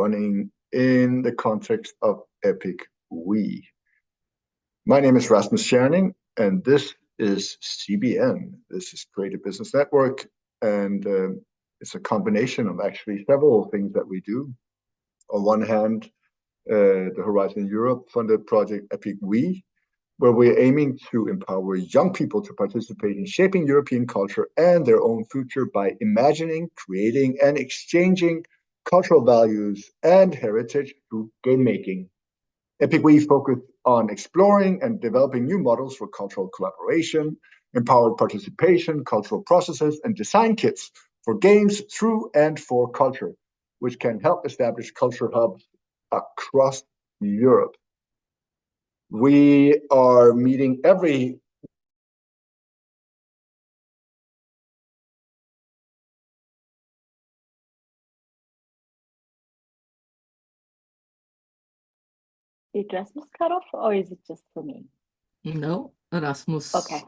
running in the context of Epic We. My name is Rasmus Scherning, and this is CBN. This is Creative Business Network, and it's a combination of actually several things that we do. On one hand, the Horizon Europe funded project Epic We, where we're aiming to empower young people to participate in shaping European culture and their own future by imagining, creating, and exchanging cultural values and heritage through game making. Epic We focus on exploring and developing new models for cultural collaboration, empowered participation, cultural processes, and design kits for games through and for culture, which can help establish culture hubs across Europe. We are meeting every Did Rasmus cut off, or is it just for me? No, Rasmus. Okay.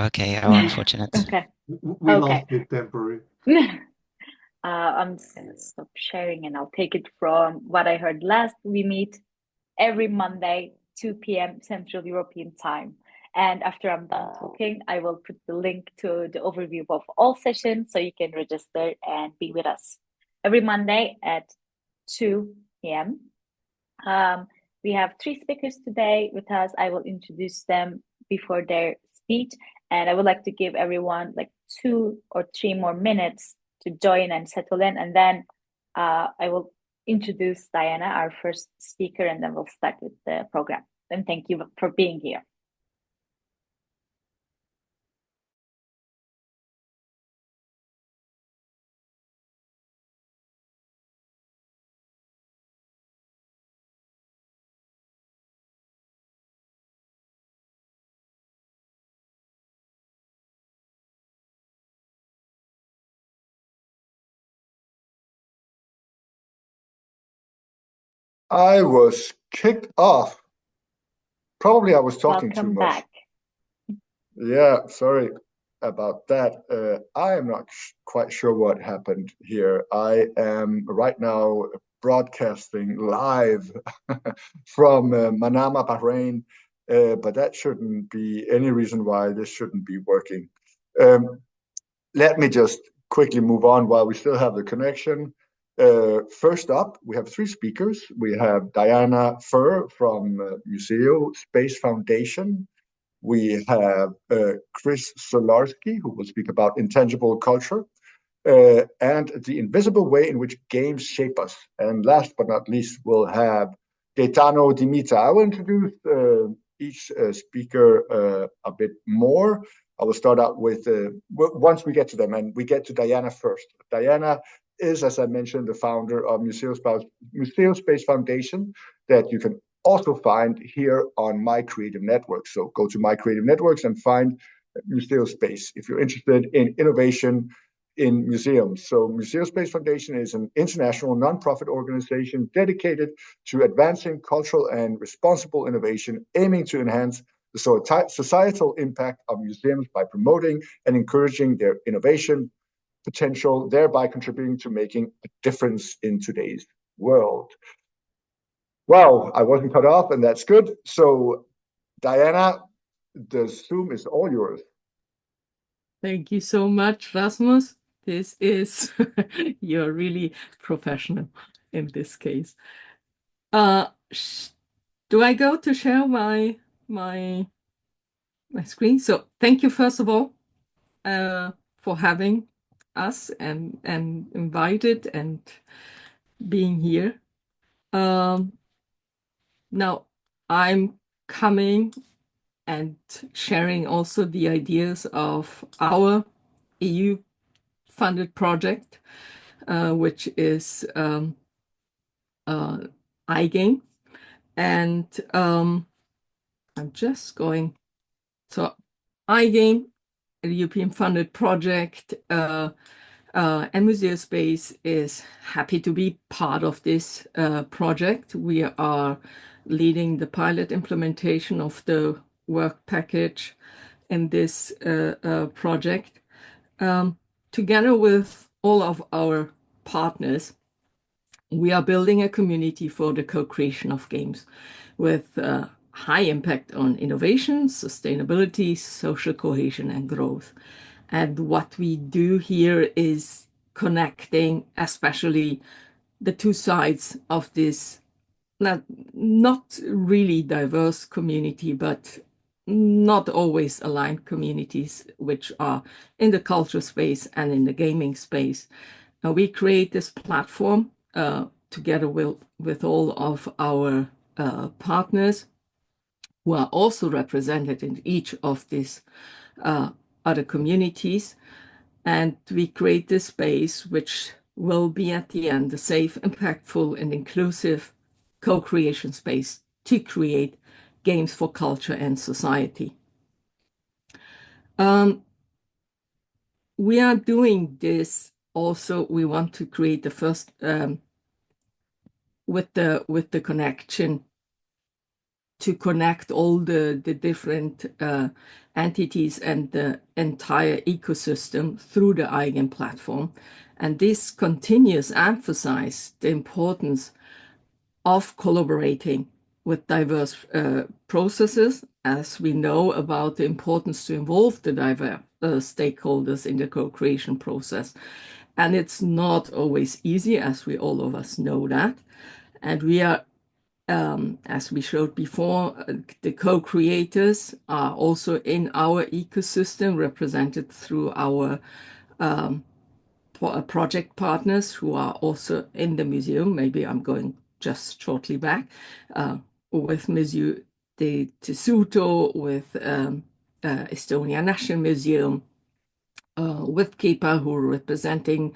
Okay, how unfortunate. Okay. We lost it temporarily. I'm just gonna stop sharing and I'll take it from what I heard last. We meet every Monday, 2 p.m. Central European Time. And after I'm done talking, I will put the link to the overview of all sessions so you can register and be with us every Monday at 2 p.m. We have 3 speakers today with us. I will introduce them before their speech, and I would like to give everyone like 2 or 3 more minutes to join and settle in, and then I will introduce Diana, our first speaker, and then we'll start with the program. And thank you for being here. I was kicked off. Probably I was talking too Welcome much. back. Yeah, sorry about that. I am not quite sure what happened here. I am right now broadcasting live from Manama, Bahrain, but that shouldn't be any reason why this shouldn't be working. Let me just quickly move on while we still have the connection. First up, we have 3 speakers. We have Diana Fehr from Museospace Foundation. We have Chris Solarski, who will speak about intangible culture and the invisible way in which games shape us. And last but not least, we'll have Gaetano Dimita. I will introduce each speaker a bit more. I will start out with, once we get to them, and we get to Diana first. Diana is, as I mentioned, the founder of Museospace Foundation, that you can also find here on My Creative Network. So go to My Creative Networks and find Museospace if you're interested in innovation in museums. So Museospace Foundation is an international nonprofit organization dedicated to advancing cultural and responsible innovation, aiming to enhance the societal impact of museums by promoting and encouraging their innovation potential, thereby contributing to making a difference in today's world. Wow, I wasn't cut off, and that's good. So, Diana, the Zoom is all yours. Thank you so much, Rasmus. This is, you're really professional in this case. Do I go to share my screen? So thank you, first of all, for having us and invited and being here. Now I'm coming and sharing also the ideas of our EU-funded project, which is iGame. And I'm just going, so iGame, a European-funded project, and Museospace is happy to be part of this project. We are leading the pilot implementation of the work package in this project, together with all of our partners We are building a community for the co-creation of games with high impact on innovation, sustainability, social cohesion, and growth. And what we do here is connecting especially the two sides of this not really diverse community, but not always aligned communities, which are in the culture space and in the gaming space. We create this platform together with all of our partners who are also represented in each of these other communities. And we create this space which will be at the end a safe, impactful, and inclusive co-creation space to create games for culture and society. We are doing this also. We want to create the first with the connection to connect all the different entities and the entire ecosystem through the Eigen platform. And this continues emphasize the importance of collaborating with diverse processes, as we know about the importance to involve the diverse stakeholders in the co-creation process. And it's not always easy, as we all of us know that. And we are, as we showed before, the co-creators are also in our ecosystem, represented through our project partners who are also in the museum. Maybe I'm going just shortly back with Museo de Tessuto, with Estonia National Museum, with KEPA, who are representing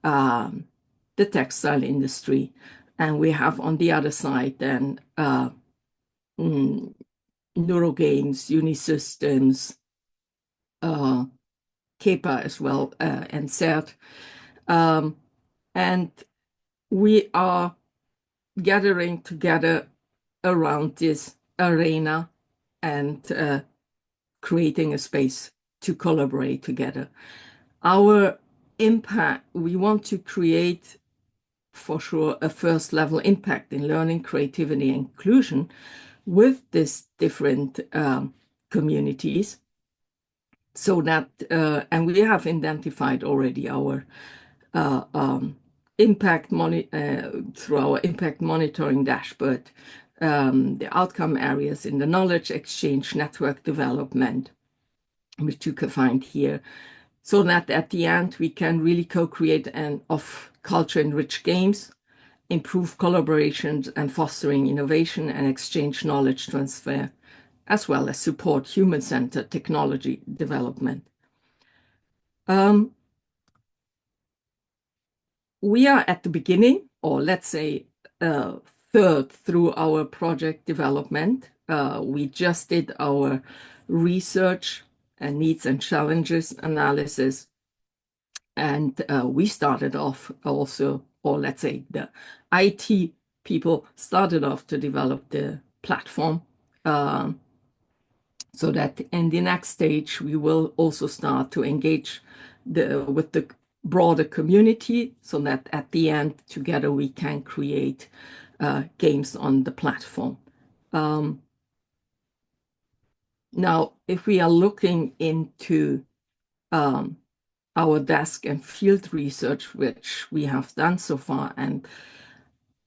the textile industry. And we have on the other side then Neurogames, Unisystems, KEPA as well, and CERT. And we are gathering together around this arena and creating a space to collaborate together. Our impact, we want to create for sure a first level impact in learning, creativity, and inclusion with these different communities. So that, and we have identified already our impact through our impact monitoring dashboard, the outcome areas in the knowledge exchange, network development, which you can find here, so that at the end we can really co-create and of culture-enriched games, improve collaborations and fostering innovation and exchange knowledge transfer, as well as support human-centered technology development. We are at the beginning, or let's say third through our project development. We just did our research and needs and challenges analysis. And we started off also, or let's say the IT people started off to develop the platform, so that in the next stage, we will also start to engage with the broader community, so that at the end, together, we can create games on the platform. Now, if we are looking into our desk and field research, which we have done so far, and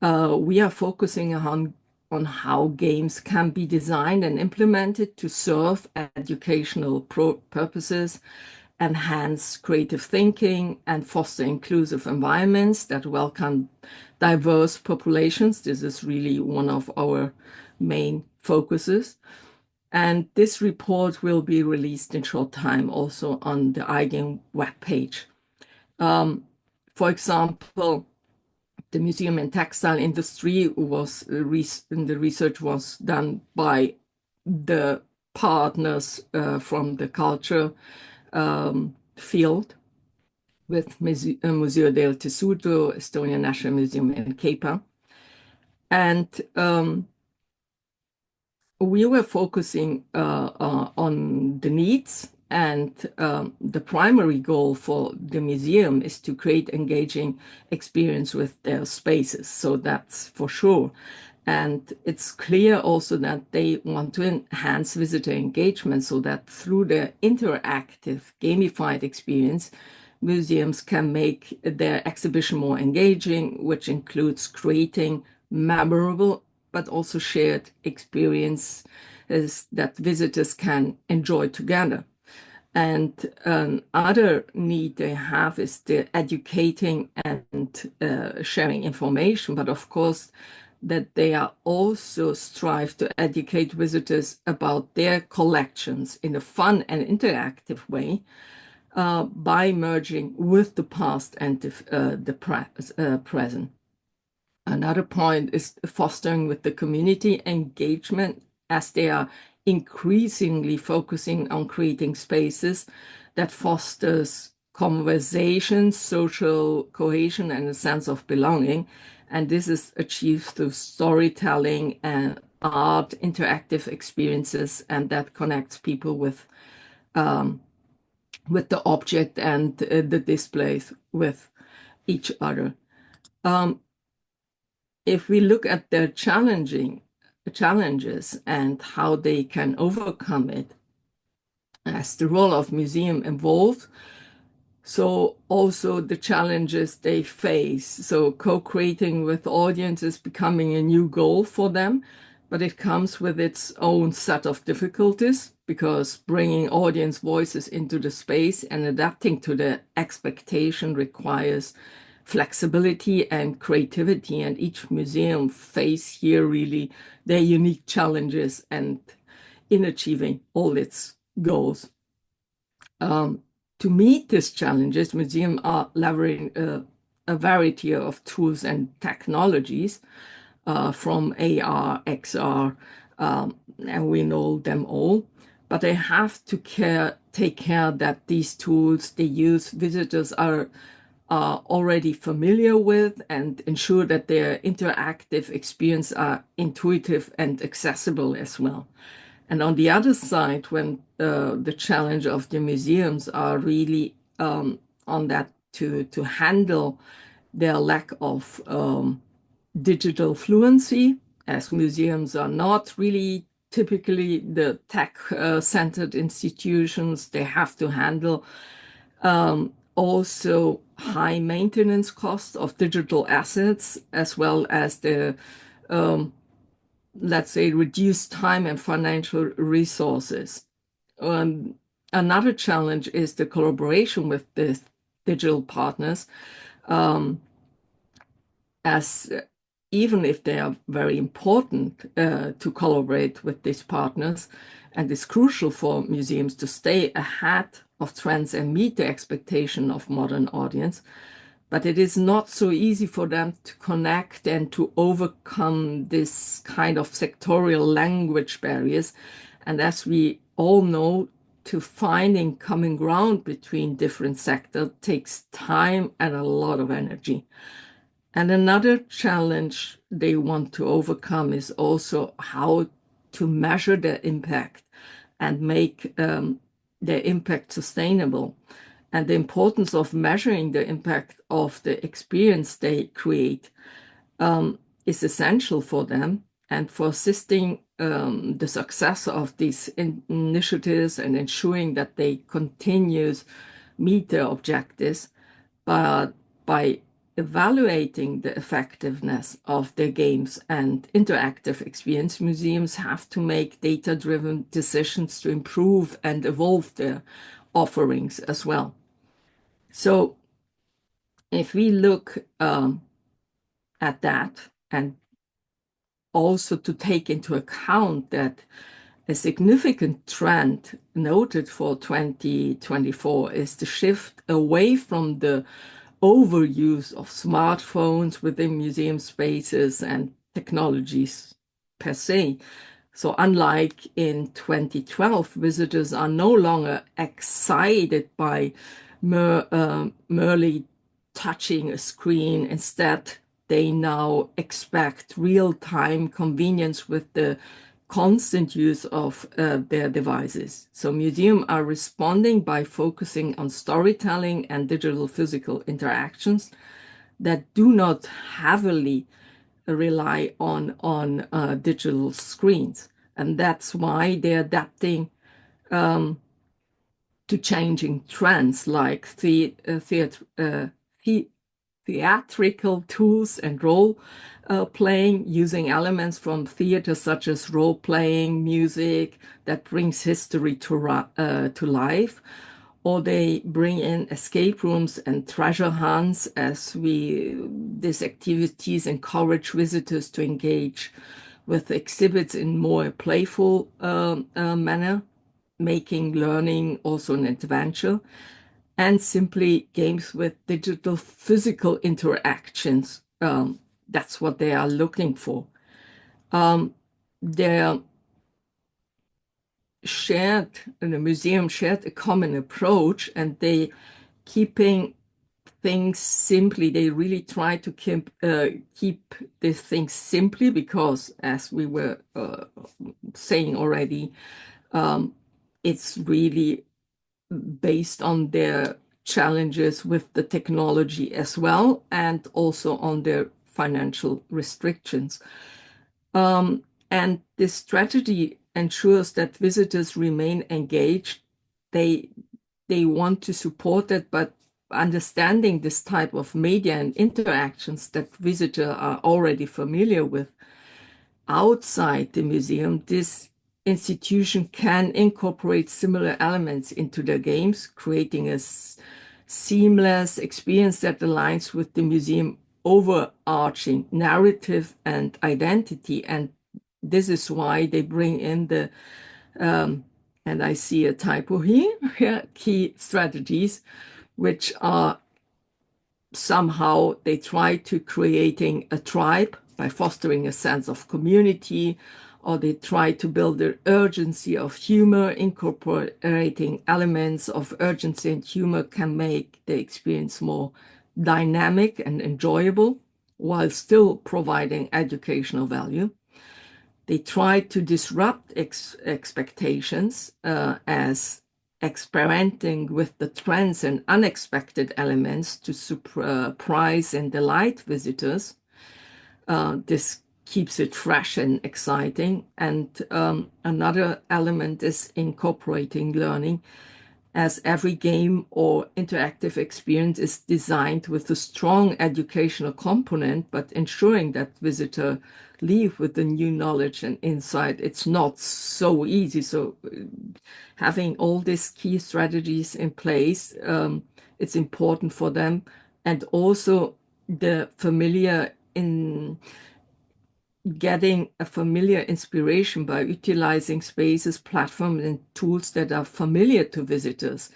we are focusing on how games can be designed and implemented to serve educational purposes, enhance creative thinking, and foster inclusive environments that welcome diverse populations. This is really one of our main focuses. And this report will be released in short time also on the Eigen webpage. For example, the museum and textile industry the research was done by the partners from the culture field with Museo del Tessuto, Estonia National Museum, and KEPA. And we were focusing on the needs And the primary goal for the museum is to create engaging experience with their spaces. So that's for sure. And it's clear also that they want to enhance visitor engagement so that through the interactive gamified experience, museums can make their exhibition more engaging, which includes creating memorable but also shared experiences that visitors can enjoy together. And another need they have is the educating and sharing information, but of course that they are also strive to educate visitors about their collections in a fun and interactive way by merging with the past and the present. Another point is fostering with the community engagement, as they are increasingly focusing on creating spaces that fosters conversation, social cohesion, and a sense of belonging. And this is achieved through storytelling and art, interactive experiences, and that connects people with the object and the displays with each other. If we look at their challenges and how they can overcome it, as the role of museum evolved, so also the challenges they face. So co-creating with audiences becoming a new goal for them, but it comes with its own set of difficulties because bringing audience voices into the space and adapting to the expectation requires flexibility and creativity, and each museum face here really their unique challenges and in achieving all its goals. To meet these challenges, museums are leveraging a variety of tools and technologies from AR, XR, and we know them all. But they have to take care that these tools they use visitors are already familiar with and ensure that their interactive experience are intuitive and accessible as well. And on the other side, when the challenge of the museums are really on that to handle their lack of digital fluency, as museums are not really typically the tech-centered institutions, they have to handle also high maintenance costs of digital assets, as well as the let's say, reduced time and financial resources. Another challenge is the collaboration with the digital partners, as even if they are very important to collaborate with these partners, and it's crucial for museums to stay ahead of trends and meet the expectation of modern audience. But it is not so easy for them to connect and to overcome this kind of sectorial language barriers. And as we all know, to finding common ground between different sectors takes time and a lot of energy. And another challenge they want to overcome is also how to measure their impact and make their impact sustainable. And the importance of measuring the impact of the experience they create is essential for them and for assisting the success of these initiatives and ensuring that they continue meet their objectives. But by evaluating the effectiveness of their games and interactive experience, museums have to make data-driven decisions to improve and evolve their offerings as well. So if we look at that, and also to take into account that a significant trend noted for 2024 is the shift away from the overuse of smartphones within museum spaces and technologies per se. So unlike in 2012, visitors are no longer excited by merely touching a screen. Instead, they now expect real-time convenience with the constant use of their devices. So museums are responding by focusing on storytelling and digital physical interactions that do not heavily rely on digital screens. And that's why they're adapting to changing trends like theatrical tools and role playing, using elements from theater such as role playing, music that brings history to life, or they bring in escape rooms and treasure hunts as these activities encourage visitors to engage with exhibits in more playful manner, making learning also an adventure, and simply games with digital physical interactions. That's what they are looking for. They're the museum shared a common approach, and they keeping things simply. They really try to keep these things simply because, as we were saying already, it's really based on their challenges with the technology as well, and also on their financial restrictions. And this strategy ensures that visitors remain engaged. They want to support it, but understanding this type of media and interactions that visitors are already familiar with outside the museum, this institution can incorporate similar elements into their games, creating a seamless experience that aligns with the museum overarching narrative and identity. And this is why they bring in the and I see a typo here, key strategies, which are somehow they try to creating a tribe by fostering a sense of community, or they try to build the urgency of humor. Incorporating elements of urgency and humor can make the experience more dynamic and enjoyable while still providing educational value. They try to disrupt expectations as experimenting with the trends and unexpected elements to surprise and delight visitors. This keeps it fresh and exciting. And another element is incorporating learning, as every game or interactive experience is designed with a strong educational component, but ensuring that visitors leave with the new knowledge and insight. It's not so easy. So having all these key strategies in place, it's important for them. And also the familiar in getting a familiar inspiration by utilizing spaces, platforms, and tools that are familiar to visitors,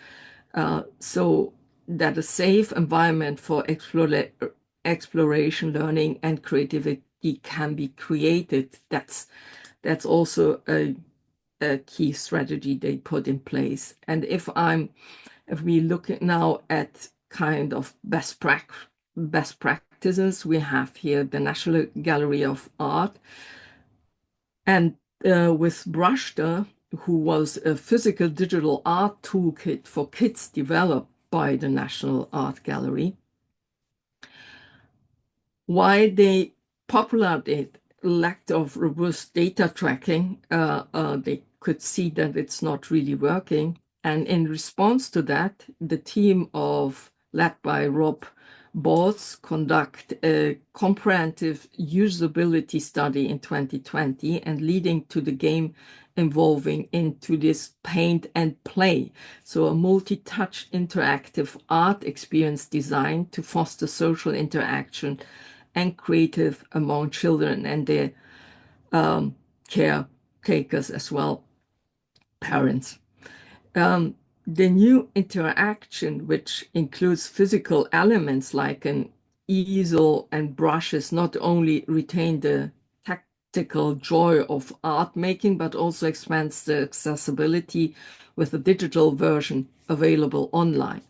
so that a safe environment for exploration, learning, and creativity can be created. That's also a key strategy they put in place. And if we look now at kind of best practices, we have here the National Gallery of Art, and with Brushter, who was a physical digital art toolkit for kids developed by the National Art Gallery. Why they popularized lack of robust data tracking, they could see that it's not really working. And in response to that, the team led by Rob Boards conduct a comprehensive usability study in 2020 and leading to the game evolving into this paint and play. So a multi-touch interactive art experience designed to foster social interaction and creative among children and their caretakers as well, parents. The new interaction, which includes physical elements like an easel and brushes, not only retain the tactical joy of art making, but also expands the accessibility with a digital version available online.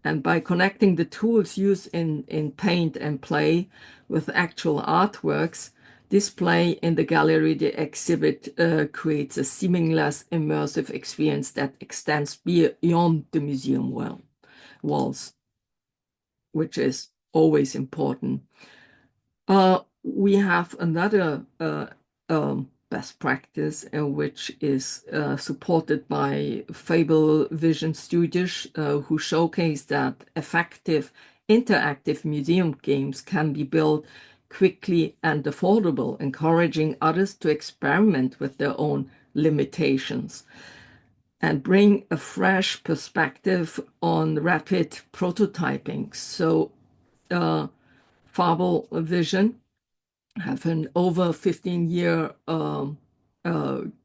And by connecting the tools used in paint and play with actual artworks, display in the gallery, the exhibit creates a seamless, immersive experience that extends beyond the museum walls, which is always important. We have another best practice, which is supported by Fable Vision Studios, who showcase that effective interactive museum games can be built quickly and affordable, encouraging others to experiment with their own limitations and bring a fresh perspective on rapid prototyping. So Fable Vision have an over 15-year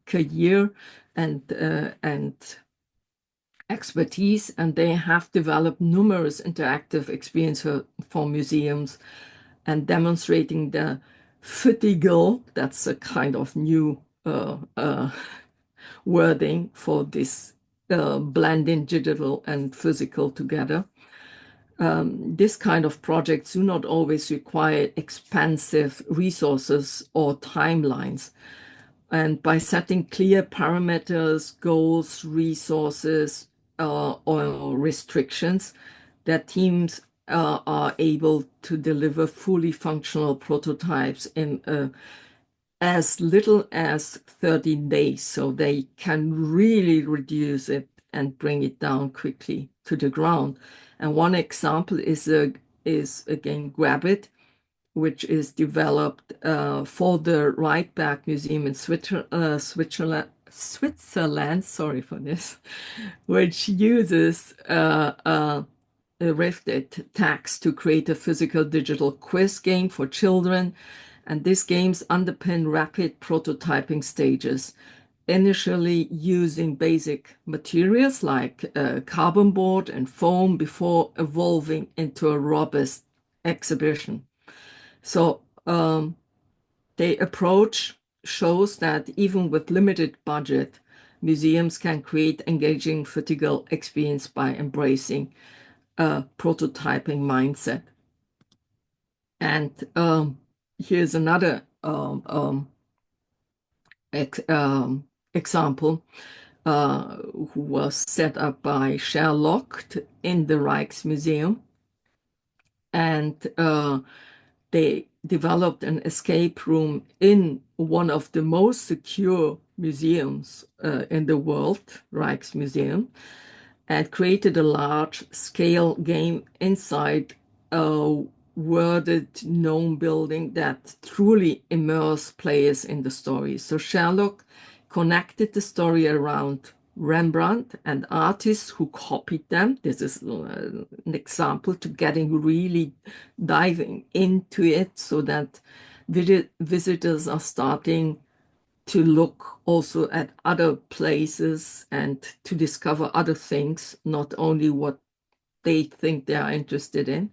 career and expertise, and they have developed numerous interactive experiences for museums and demonstrating the futigal, that's a kind of new wording for this blending digital and physical together. This kind of projects do not always require expensive resources or timelines. And by setting clear parameters, goals, resources, or restrictions, that teams are able to deliver fully functional prototypes in as little as 13 days. So they can really reduce it and bring it down quickly to the ground. And one example is again Grabbit, which is developed for the Reitberg Museum in Switzerland. Sorry for this, which uses Rifted text to create a physical digital quiz game for children. And these games underpin rapid prototyping stages, initially using basic materials like carbon board and foam before evolving into a robust exhibition. So the approach shows that even with limited budget, museums can create engaging vertical experience by embracing a prototyping mindset. And here's another example who was set up by Sherlock in the Rijksmuseum. And they developed an escape room in one of the most secure museums in the world, Rijksmuseum, and created a large-scale game inside a worded gnome building that truly immersed players in the story. So Sherlock connected the story around Rembrandt and artists who copied them. This is an example to getting really diving into it so that visitors are starting to look also at other places and to discover other things, not only what they think they are interested in.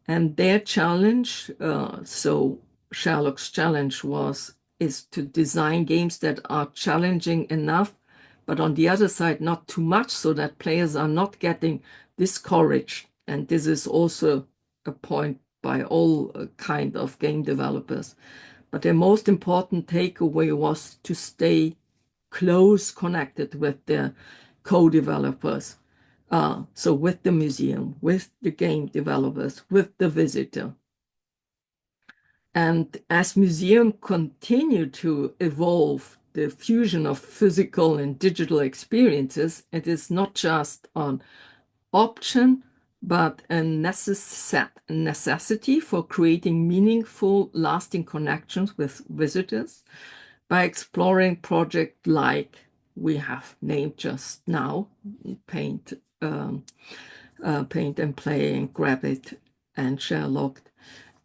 And their challenge, so Sherlock's challenge is to design games that are challenging enough, but on the other side, not too much so that players are not getting discouraged. And this is also a point by all kind of game developers. But the most important takeaway was to stay close connected with the co-developers. So with the museum, with the game developers, with the visitor. And as museums continue to evolve the fusion of physical and digital experiences, it is not just an option, but a necessity for creating meaningful, lasting connections with visitors by exploring projects like we have named just now, Paint and Play, and Grabbit, and Sherlock.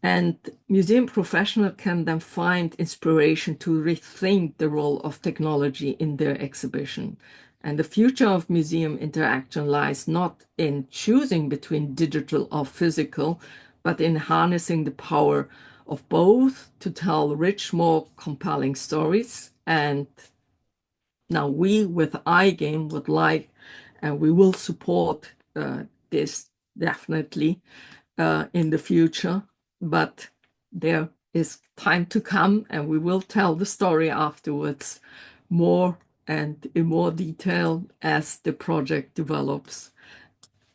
And museum professionals can then find inspiration to rethink the role of technology in their exhibition. And the future of museum interaction lies not in choosing between digital or physical, but in harnessing the power of both to tell rich, more compelling stories. And now we with iGame would like, and we will support this definitely in the future, but there is time to come, and we will tell the story afterwards more and in more detail as the project develops.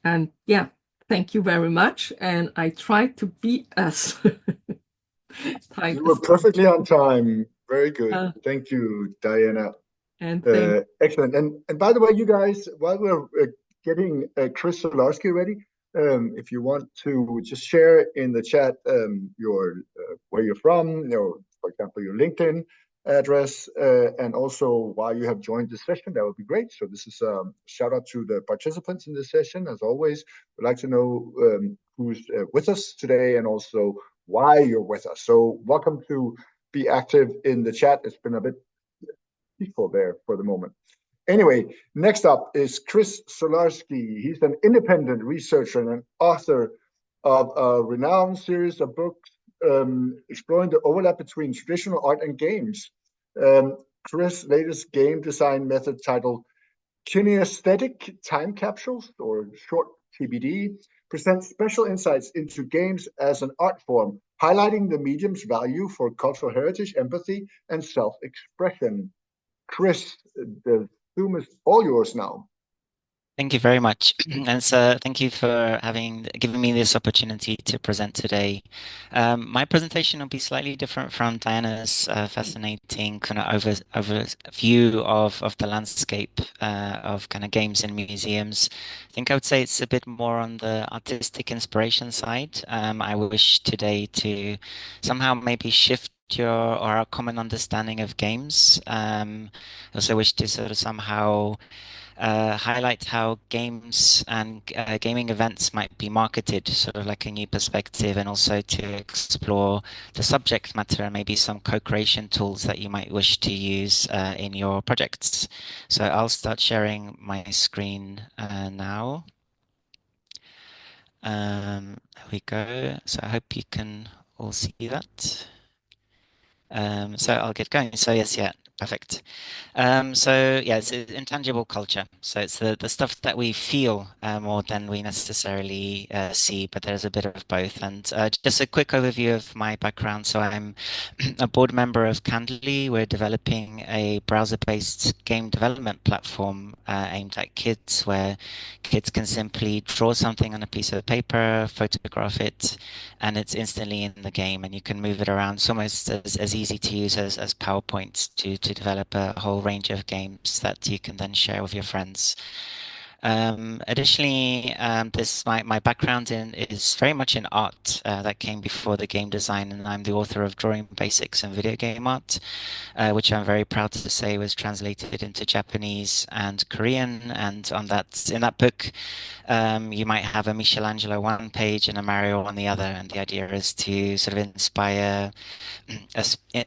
And yeah, thank you very much. And I tried to be as You were perfectly on time. Very good. Thank you, Diana. And excellent. And by the way, you guys, while we're getting Chris Solarski ready, if you want to just share in the chat your where you're from, for example, your LinkedIn address, and also why you have joined the session, that would be great. So this is a shout out to the participants in this session. As always, we'd like to know who's with us today and also why you're with us. So welcome to be active in the chat. It's been a bit peaceful there for the moment. Anyway, next up is Chris Solarski. He's an independent researcher and an author of a renowned series of books exploring the overlap between traditional art and games. Chris' latest game design method titled Kinaesthetic Time Capsules, or short TBD, presents special insights into games as an art form, highlighting the medium's value for cultural heritage, empathy, and self-expression. Chris, the Zoom is all yours now. Thank you very much. And so thank you for giving me this opportunity to present today. My presentation will be slightly different from Diana's fascinating kind of overview of the landscape of kind of games in museums. I think I would say it's a bit more on the artistic inspiration side. I wish today to somehow maybe shift your or our common understanding of games. I also wish to sort of somehow highlight how games and gaming events might be marketed, sort of like a new perspective, and also to explore the subject matter and maybe some co-creation tools that you might wish to use in your projects. So I'll start sharing my screen now. There we go. So I hope you can all see that. So I'll get going. So yes, yeah, perfect. So yeah, it's intangible culture. So it's the stuff that we feel more than we necessarily see, but there's a bit of both. And just a quick overview of my background. So I'm a board member of Candly. We're developing a browser-based game development platform aimed at kids, where kids can simply draw something on a piece of paper, photograph it, and it's instantly in the game, and you can move it around. It's almost as easy to use as PowerPoint to develop a whole range of games that you can then share with your friends. Additionally, my background is very much in art that came before the game design, and I'm the author of Drawing Basics and Video Game Art, which I'm very proud to say was translated into Japanese and Korean. And in that book, you might have a Michelangelo one page and a Mario on the other, and the idea is to sort of inspire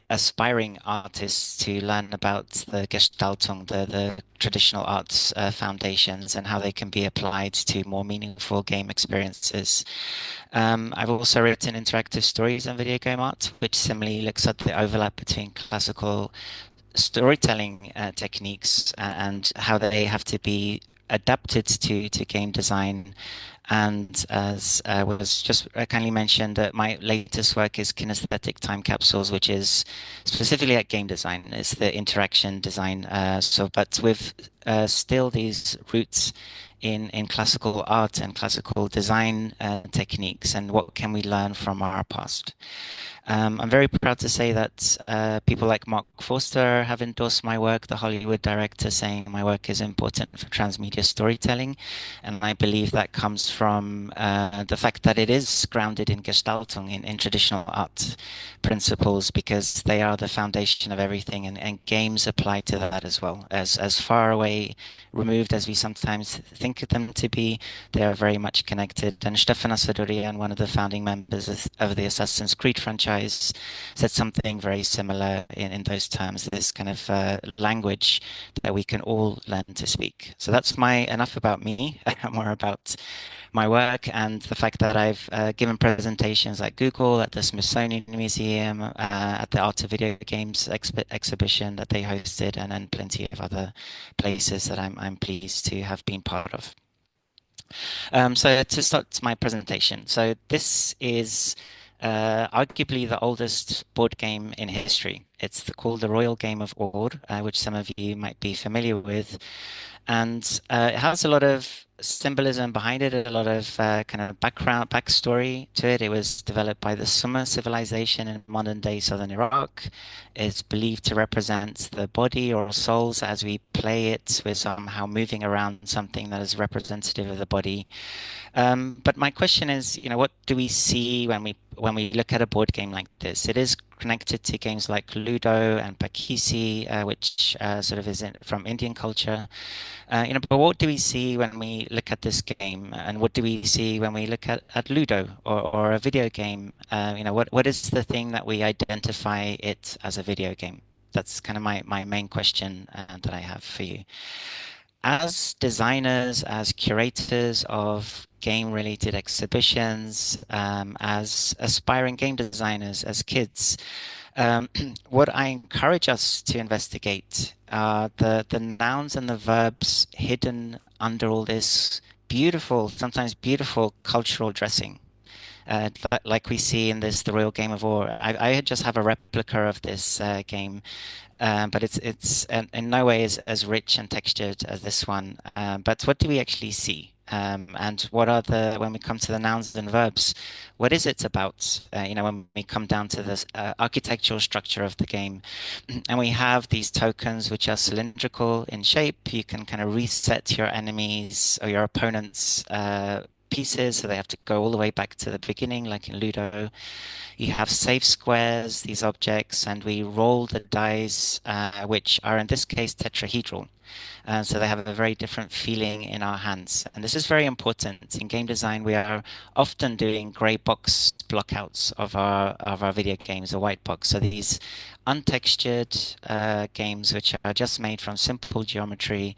aspiring artists to learn about the Gestaltung, the traditional arts foundations, and how they can be applied to more meaningful game experiences. I've also written interactive stories and video game art, which similarly looks at the overlap between classical storytelling techniques and how they have to be adapted to game design. And as was just kindly mentioned, that my latest work is Kinaesthetic Time Capsules, which is specifically at game design. It's the interaction design. But with still these roots in classical art and classical design techniques, and what can we learn from our past. I'm very proud to say that people like Mark Forster have endorsed my work, the Hollywood director, saying my work is important for transmedia storytelling. And I believe that comes from the fact that it is grounded in Gestaltung, in traditional art principles, because they are the foundation of everything. And games apply to that as well. As far away, removed as we sometimes think of them to be, they are very much connected. And Stefan Asadorian, one of the founding members of the Assassin's Creed franchise, said something very similar in those terms, this kind of language that we can all learn to speak. So that's enough about me, more about my work and the fact that I've given presentations at Google, at the Smithsonian Museum, at the Art of Video Games exhibition that they hosted, and then plenty of other places that I'm pleased to have been part of. So to start my presentation, so this is arguably the oldest board game in history. It's called the Royal Game of Ord, which some of you might be familiar with. And it has a lot of symbolism behind it, a lot of kind of backstory to it. It was developed by the Sumer civilization in modern-day southern Iraq. It's believed to represent the body or souls as we play it. We're somehow moving around something that is representative of the body. But my question is, what do we see when we look at a board game like this? It is connected to games like Ludo and Pakisi, which sort of is from Indian culture. But what do we see when we look at this game, and what do we see when we look at Ludo or a video game? What is the thing that we identify it as a video game? That's kind of my main question that I have for you. As designers, as curators of game-related exhibitions, as aspiring game designers, as kids, what I encourage us to investigate are the nouns and the verbs hidden under all this beautiful, sometimes beautiful cultural dressing. Like we see in the Royal Game of War. I just have a replica of this game, but it's in no way as rich and textured as this one. But what do we actually see? And when we come to the nouns and verbs, what is it about? When we come down to this architectural structure of the game, and we have these tokens which are cylindrical in shape. You can kind of reset your enemies or your opponents' pieces, so they have to go all the way back to the beginning, like in Ludo. You have safe squares, these objects, and we roll the dice, which are in this case tetrahedral. So they have a very different feeling in our hands. And this is very important. In game design, we are often doing gray box blockouts of our video games, a white box. So these untextured games, which are just made from simple geometry.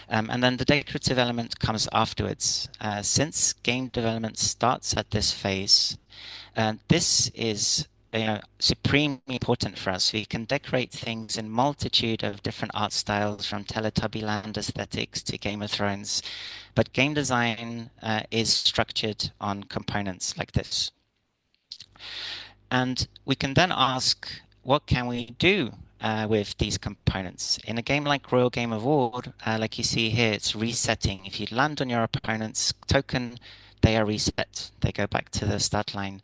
And then the decorative element comes afterwards. Since game development starts at this phase, this is supremely important for us. We can decorate things in multitude of different art styles, from Teletubby Land aesthetics to Game of Thrones. But game design is structured on components like this. And we can then ask, what can we do with these components? In a game like Royal Game of Ord, like you see here, it's resetting. If you land on your opponent's token, they are reset. They go back to the start line.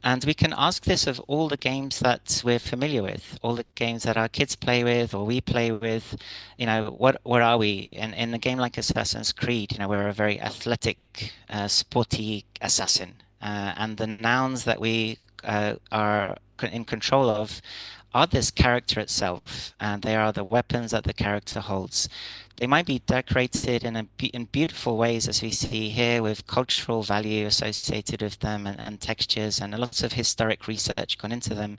And we can ask this of all the games that we're familiar with, all the games that our kids play with or we play with. What are we? In a game like Assassin's Creed, we're a very athletic, sporty assassin. And the nouns that we are in control of are this character itself, and they are the weapons that the character holds. They might be decorated in beautiful ways, as we see here, with cultural value associated with them and textures, and lots of historic research gone into them.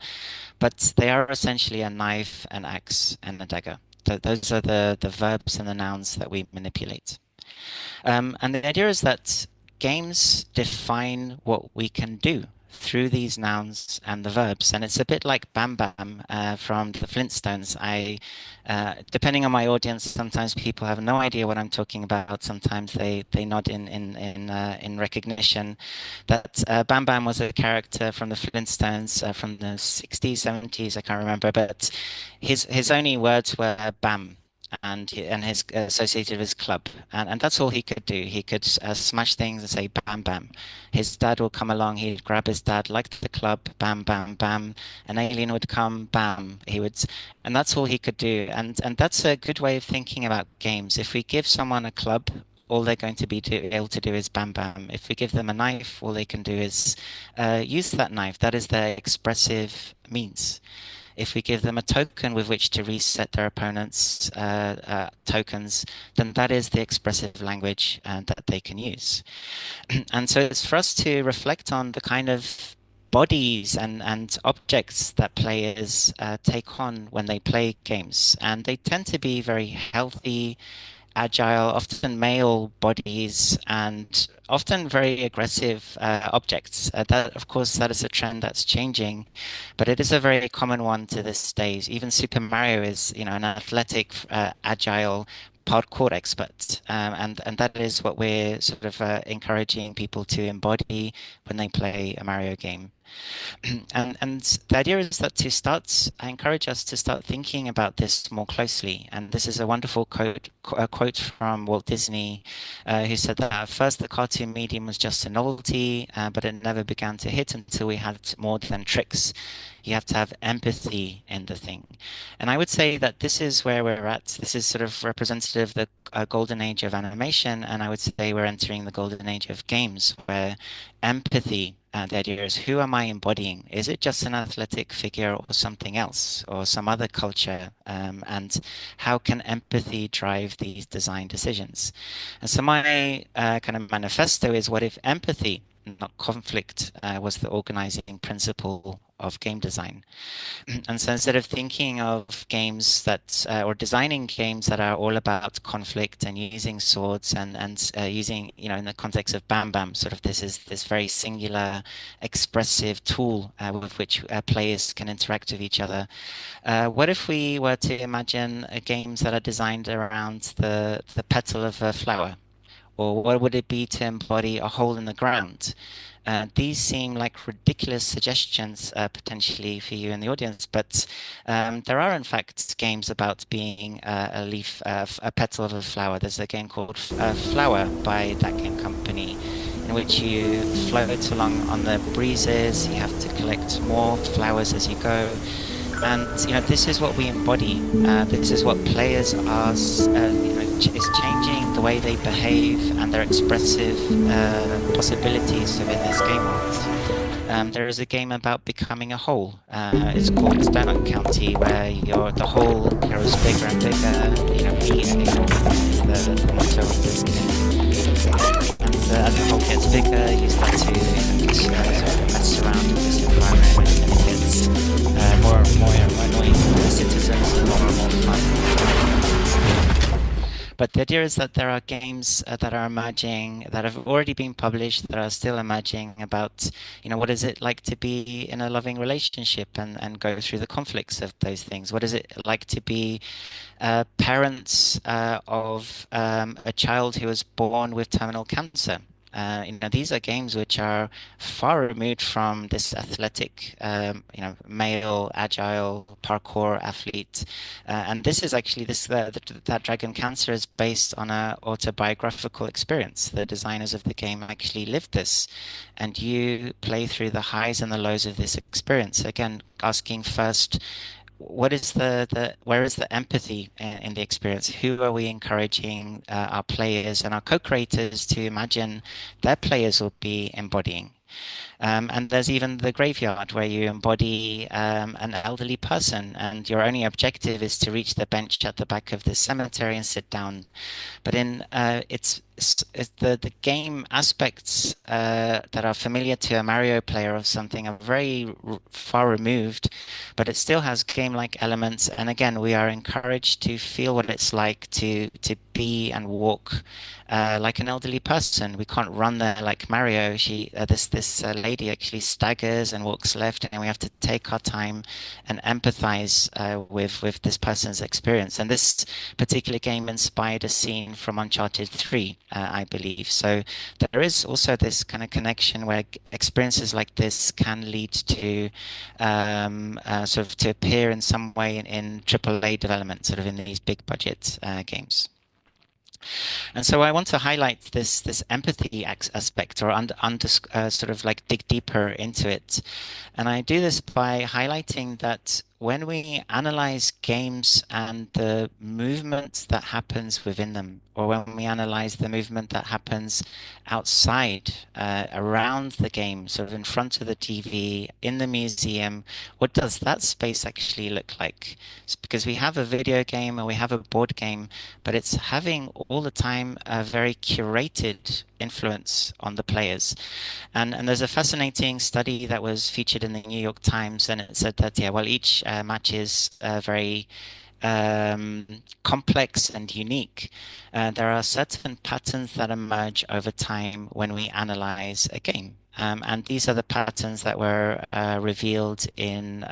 But they are essentially a knife, an axe, and a dagger. Those are the verbs and the nouns that we manipulate. And the idea is that games define what we can do through these nouns and the verbs. And it's a bit like Bam Bam from the Flintstones. Depending on my audience, sometimes people have no idea what I'm talking about. Sometimes they nod in recognition. That Bam Bam was a character from the Flintstones from the 60s, 70s, I can't remember. But his only words were Bam. And his associated with his club, and that's all he could do. He could smash things and say bam bam. His dad will come along, he'd grab his dad, like the club, bam bam bam. An alien would come, bam. And that's all he could do. And that's a good way of thinking about games. If we give someone a club, all they're going to be able to do is bam bam. If we give them a knife, all they can do is use that knife. That is their expressive means. If we give them a token with which to reset their opponent's tokens, then that is the expressive language that they can use. And so it's for us to reflect on the kind of bodies and objects that players take on when they play games. And they tend to be very healthy, agile, often male bodies, and often very aggressive objects. Of course, that is a trend that's changing, but it is a very common one to this day. Even Super Mario is, an athletic, agile parkour expert, and that is what we're sort of encouraging people to embody when they play a Mario game. And the idea is that I encourage us to start thinking about this more closely. And this is a wonderful quote from Walt Disney, who said that at first the cartoon medium was just a novelty, but it never began to hit until we had more than tricks. You have to have empathy in the thing. And I would say that this is where we're at. This is sort of representative of the golden age of animation. And I would say we're entering the golden age of games, where empathy, the idea is, who am I embodying? Is it just an athletic figure or something else or some other culture? And how can empathy drive these design decisions? And so my kind of manifesto is, what if empathy, not conflict, was the organizing principle of game design? And so instead of thinking of games that, or designing games that are all about conflict and using swords and using, in the context of Bam Bam, sort of this is this very singular, expressive tool with which players can interact with each other. What if we were to imagine games that are designed around the petal of a flower? Or what would it be to embody a hole in the ground? These seem like ridiculous suggestions potentially for you in the audience, but there are in fact games about being a leaf, a petal of a flower. There's a game called Flower by that game company, in which you float along on the breezes. You have to collect more flowers as you go. And this is what we embody. This is what players are. Is changing the way they behave and their expressive possibilities within this game world. There is a game about becoming a whole. It's called Donut County, where the whole grows bigger and bigger. Be a whole is the motto of this game. And as the whole gets bigger, you start to sort of mess around with this environment, and it gets more and more annoying for the citizens and more fun. But the idea is that there are games that are emerging, that have already been published, that are still emerging about, what is it like to be in a loving relationship and go through the conflicts of those things? What is it like to be parents of a child who was born with terminal cancer? These are games which are far removed from this athletic, male, agile, parkour athlete. And this is actually that Dragon Cancer is based on an autobiographical experience. The designers of the game actually lived this, and you play through the highs and the lows of this experience. Again, asking first, where is the empathy in the experience? Who are we encouraging our players and our co-creators to imagine their players will be embodying? And there's even the graveyard, where you embody an elderly person, and your only objective is to reach the bench at the back of the cemetery and sit down. But it's the game aspects that are familiar to a Mario player of something are very far removed, but it still has game-like elements. And again, we are encouraged to feel what it's like to be and walk like an elderly person. We can't run there like Mario. This lady actually staggers and walks left, and we have to take our time and empathize with this person's experience. And this particular game inspired a scene from Uncharted 3, I believe. So there is also this kind of connection where experiences like this can lead to sort of to appear in some way in AAA development, sort of in these big budget games. And so I want to highlight this empathy aspect, or sort of like dig deeper into it. And I do this by highlighting that when we analyze games and the movement that happens within them, or when we analyze the movement that happens outside, around the game, sort of in front of the TV, in the museum, what does that space actually look like? It's because we have a video game or we have a board game, but it's having all the time a very curated influence on the players. And there's a fascinating study that was featured in the New York Times, and it said that, each match is very complex and unique. There are certain patterns that emerge over time when we analyze a game. And these are the patterns that were revealed in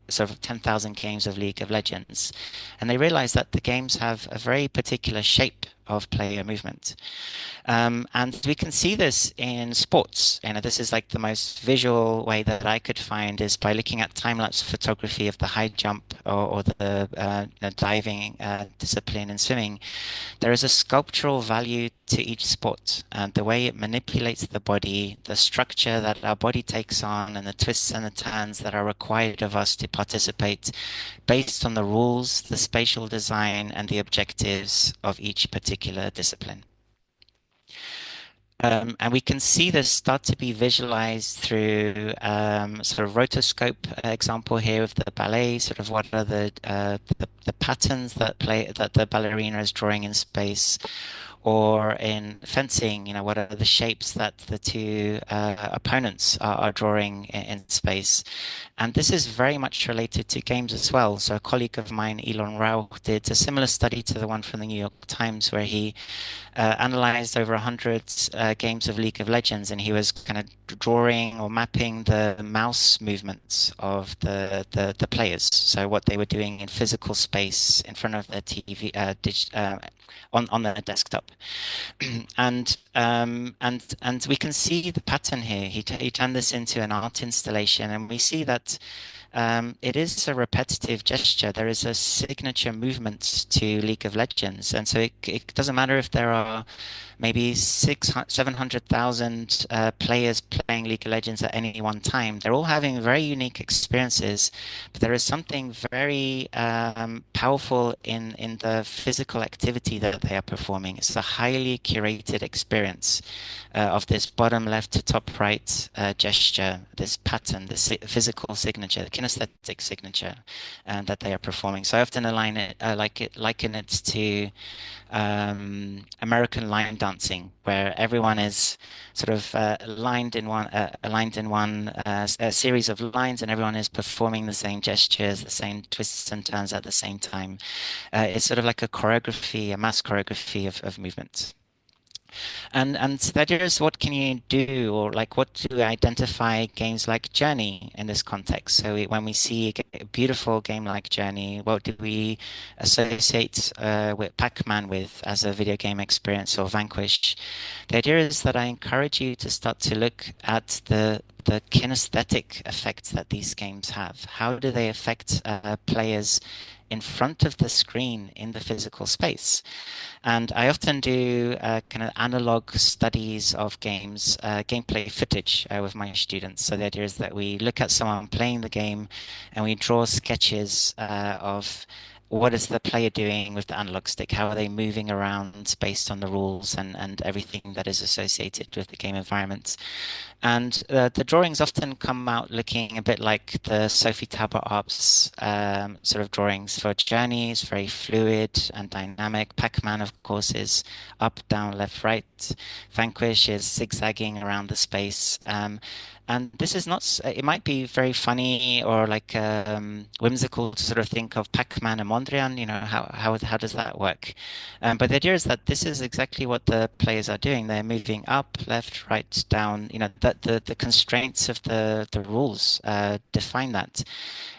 sort of 10,000 games of League of Legends. And they realized that the games have a very particular shape of player movement. And we can see this in sports. This is like the most visual way that I could find is by looking at time-lapse photography of the high jump or the diving discipline in swimming. There is a sculptural value to each sport, and the way it manipulates the body, the structure that our body takes on, and the twists and the turns that are required of us to participate based on the rules, the spatial design, and the objectives of each particular discipline. And we can see this start to be visualized through sort of rotoscope example here of the ballet. Sort of what are the patterns that the ballerina is drawing in space, or in fencing, what are the shapes that the two opponents are drawing in space. And this is very much related to games as well. So a colleague of mine, Elon Rao, did a similar study to the one from the New York Times, where he analyzed over 100 games of League of Legends, and he was kind of drawing or mapping the mouse movements of the players. So what they were doing in physical space in front of their TV, on their desktop. and we can see the pattern here. He turned this into an art installation, and we see that it is a repetitive gesture. There is a signature movement to League of Legends. And so it doesn't matter if there are maybe 700,000 players playing League of Legends at any one time. They're all having very unique experiences, but there is something very powerful in the physical activity that they are performing. It's a highly curated experience of this bottom left to top right gesture, this pattern, this physical signature, the kinesthetic signature that they are performing. So I often liken it to American line dancing, where everyone is sort of aligned in one series of lines, and everyone is performing the same gestures, the same twists and turns at the same time. It's sort of like a choreography, a mass choreography of movement. And the idea is, what can you do, or like what to identify games like Journey in this context? So when we see a beautiful game like Journey, what do we associate with Pac-Man with as a video game experience, or Vanquish? The idea is that I encourage you to start to look at the kinesthetic effects that these games have. How do they affect players in front of the screen in the physical space? And I often do kind of analog studies of games, gameplay footage with my students. So the idea is that we look at someone playing the game and we draw sketches of what is the player doing with the analog stick? How are they moving around based on the rules and everything that is associated with the game environment? And the drawings often come out looking a bit like the Sophie Taber-Arp's sort of drawings for Journey. It's very fluid and dynamic. Pac-Man, of course, is up, down, left, right. Vanquish is zigzagging around the space. And this is not, it might be very funny or like whimsical to sort of think of Pac-Man and Mondrian, how does that work? But the idea is that this is exactly what the players are doing. They're moving up, left, right, down, that the constraints of the rules define that.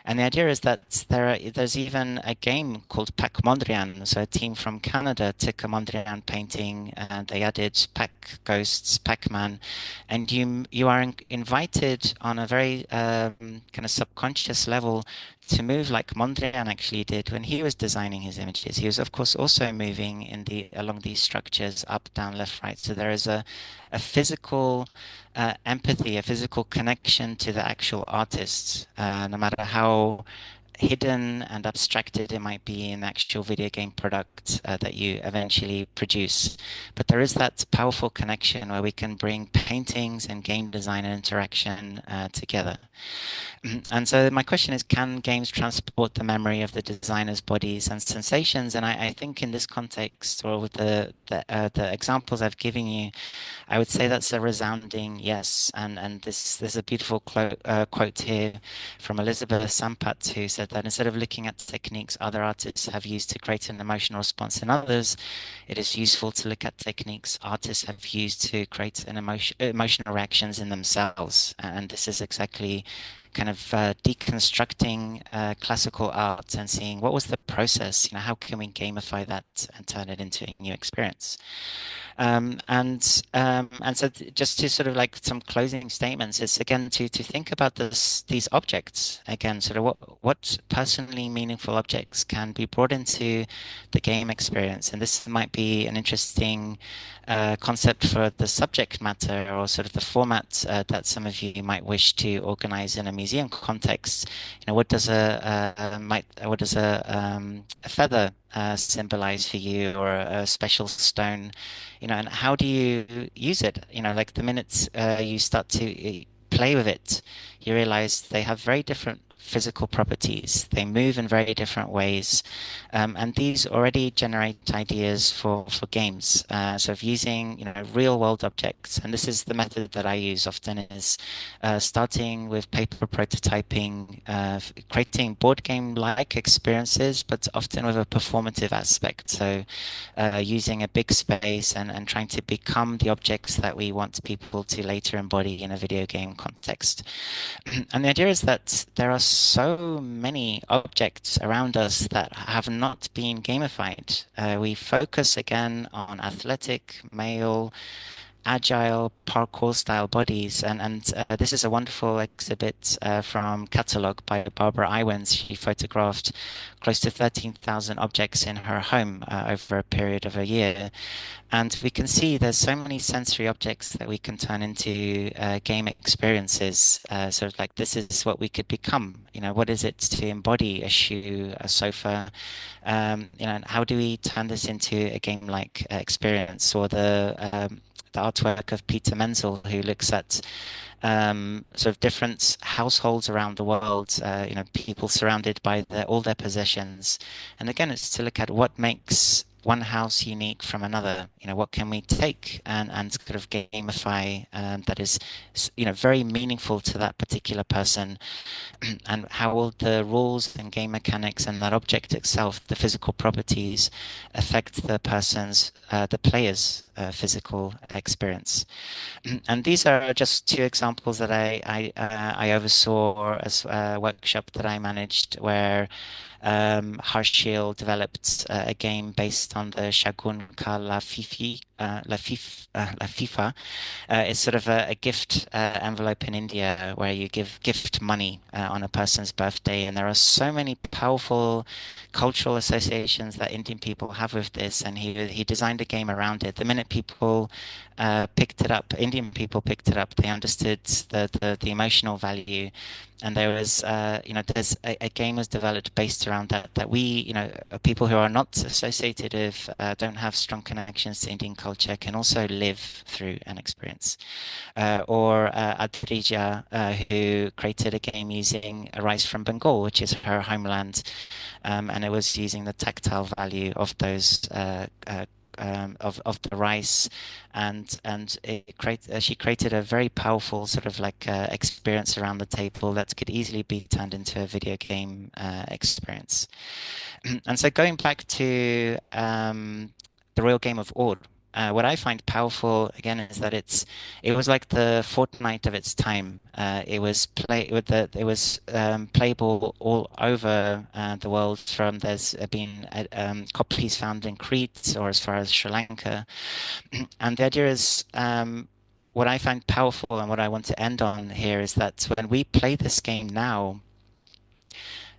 And the idea is that there's even a game called Pac Mondrian. So a team from Canada took a Mondrian painting and they added Pac Ghosts, Pac-Man, and you are invited on a very kind of subconscious level to move like Mondrian actually did when he was designing his images. He was, of course, also moving along these structures, up, down, left, right. So there is a physical empathy, a physical connection to the actual artists, no matter how hidden and abstracted it might be in the actual video game product that you eventually produce. But there is that powerful connection where we can bring paintings and game design and interaction together. And so my question is, can games transport the memory of the designers' bodies and sensations? And I think in this context, or with the examples I've given you, I would say that's a resounding yes. And there's a beautiful quote here from Elizabeth Sampat, who said that instead of looking at techniques other artists have used to create an emotional response in others, it is useful to look at techniques artists have used to create an emotional reactions in themselves. And this is exactly kind of deconstructing classical art and seeing what was the process, how can we gamify that and turn it into a new experience. And so just to sort of like some closing statements is again to think about these objects again, sort of what personally meaningful objects can be brought into the game experience. And this might be an interesting concept for the subject matter or sort of the format that some of you might wish to organize in a museum context. What does a feather symbolize for you, or a special stone, and how do you use it? Like the minute you start to play with it, you realize they have very different physical properties. They move in very different ways. And these already generate ideas for games. So of using, real world objects. And this is the method that I use often is starting with paper prototyping, creating board game like experiences, but often with a performative aspect. So using a big space and trying to become the objects that we want people to later embody in a video game context. And the idea is that there are so many objects around us that have not been gamified. We focus again on athletic, male, agile parkour style bodies. And this is a wonderful exhibit from Catalog by Barbara Iwins. She photographed close to 13,000 objects in her home over a period of a year. And we can see there's so many sensory objects that we can turn into game experiences. Sort of like this is what we could become. What is it to embody a shoe, a sofa? How do we turn this into a game-like experience? Or the artwork of Peter Menzel, who looks at sort of different households around the world, people surrounded by all their possessions. And again, it's to look at what makes one house unique from another. What can we take and sort of gamify that is, very meaningful to that particular person. And how will the rules and game mechanics and that object itself, the physical properties, affect the player's physical experience. And these are just two examples that I oversaw as a workshop that I managed, where Harshiel developed a game based on the Shagun Ka La FIFA. It's sort of a gift envelope in India where you give gift money on a person's birthday. And there are so many powerful cultural associations that Indian people have with this. And he designed a game around it. The minute people picked it up, Indian people picked it up, they understood the emotional value. And there was, there's a game was developed based around that we, people who are not associated with, don't have strong connections to Indian culture can also live through an experience. Or Adrija, who created a game using a rice from Bengal, which is her homeland. And it was using the tactile value of those of the rice, and she created a very powerful sort of like experience around the table that could easily be turned into a video game experience. And so going back to the real game of Ord, what I find powerful again is that it was like the Fortnite of its time. It was playable all over the world. There's been copies found in Crete or as far as Sri Lanka, and the idea is. What I find powerful and what I want to end on here is that when we play this game now,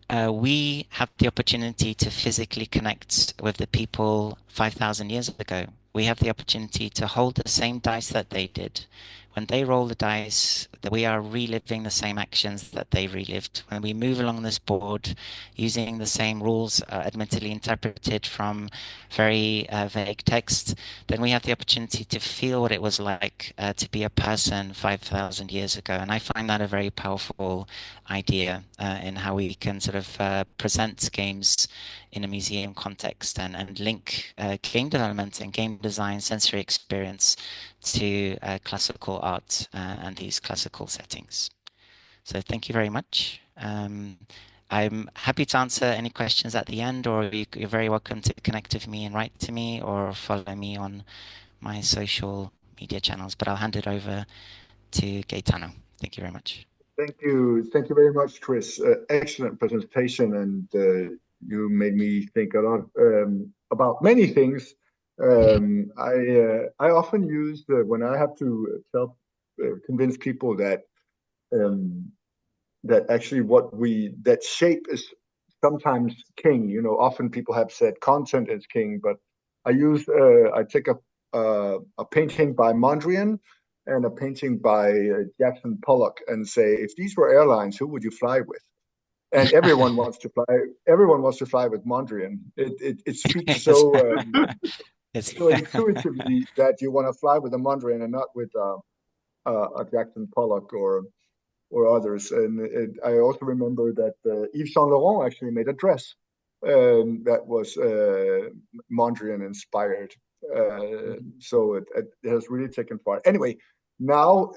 we have the opportunity to physically connect with the people 5,000 years ago. We have the opportunity to hold the same dice that they did. When they roll the dice, that we are reliving the same actions that they relived. When we move along this board using the same rules, admittedly interpreted from very vague text, then we have the opportunity to feel what it was like to be a person 5,000 years ago. And I find that a very powerful idea in how we can sort of present games in a museum context and link game development and game design sensory experience to classical art and these classical settings. So thank you very much. I'm happy to answer any questions at the end, or you're very welcome to connect with me and write to me or follow me on my social media channels, but I'll hand it over to Gaetano. Thank you very much. Thank you. Thank you very much, Chris. Excellent presentation, and you made me think a lot about many things. I often use when I have to tell convince people um, that actually that shape is sometimes king. You know, often people have said content is king, but I take a painting by Mondrian and a painting by Jackson Pollock and say, if these were airlines, who would you fly with? And everyone wants to fly. Everyone wants to fly with Mondrian. It speaks Yes. It's so intuitively that you want to fly with a Mondrian and not with a Jackson Pollock or others. And I also remember that Yves Saint Laurent actually made a dress that was Mondrian inspired. So it has really taken part. Anyway, now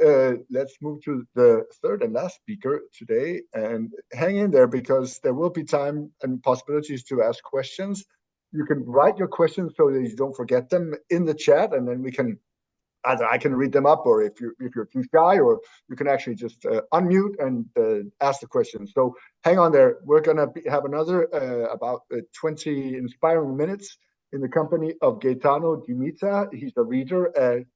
let's move to the third and last speaker today, and hang in there because there will be time and possibilities to ask questions. You can write your questions so that you don't forget them in the chat, and then we can either I can read them up, or if you're too shy, or you can actually just unmute and ask the question. So hang on there. We're gonna have another about 20 inspiring minutes in the company of Gaetano Dimita. He's a reader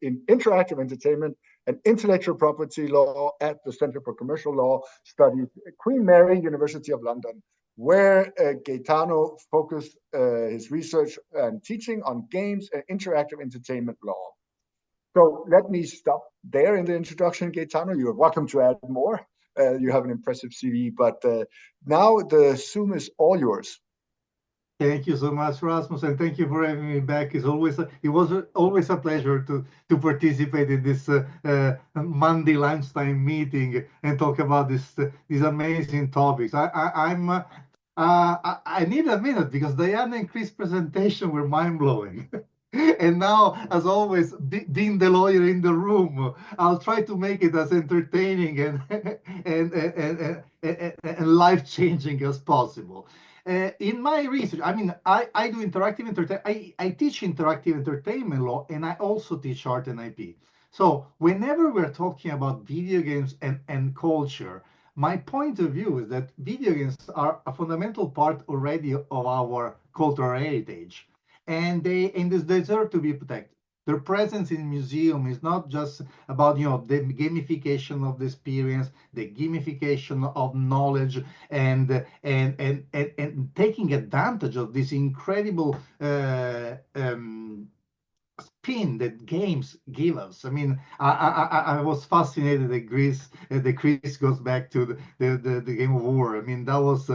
in interactive entertainment and intellectual property law at the Center for Commercial Law Studies, Queen Mary, University of London, where Gaetano focused his research and teaching on games and interactive entertainment law. So let me stop there in the introduction, Gaetano. You're welcome to add more. You have an impressive CV, but now the Zoom is all yours. Thank you so much, Rasmus, and thank you for having me back. It was always a pleasure to participate in this Monday lunchtime meeting and talk about these amazing topics. I need a minute because Diana and Chris' presentation were mind blowing. And now, as always, being the lawyer in the room, I'll try to make it as entertaining and life changing as possible. In my research, I do interactive entertainment. I teach interactive entertainment law, and I also teach art and IP. So whenever we're talking about video games and culture, my point of view is that video games are a fundamental part already of our cultural heritage, and they deserve to be protected. Their presence in museum is not just about the gamification of the experience, the gamification of knowledge, and taking advantage of this incredible spin that games give us. I mean, I was fascinated that Chris goes back to the Game of War. I mean, that was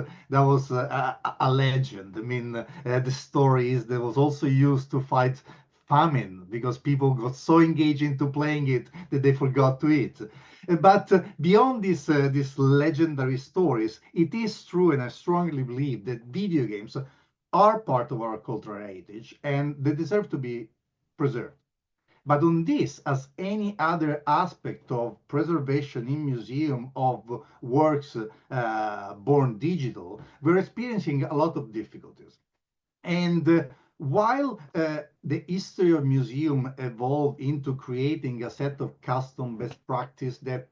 a legend. I mean, the stories that was also used to fight famine because people got so engaged into playing it that they forgot to eat. But beyond these legendary stories, it is true, and I strongly believe that video games are part of our cultural heritage and they deserve to be preserved. But on this, as any other aspect of preservation in museum of works born digital, we're experiencing a lot of difficulties. And while the history of museum evolved into creating a set of custom best practice that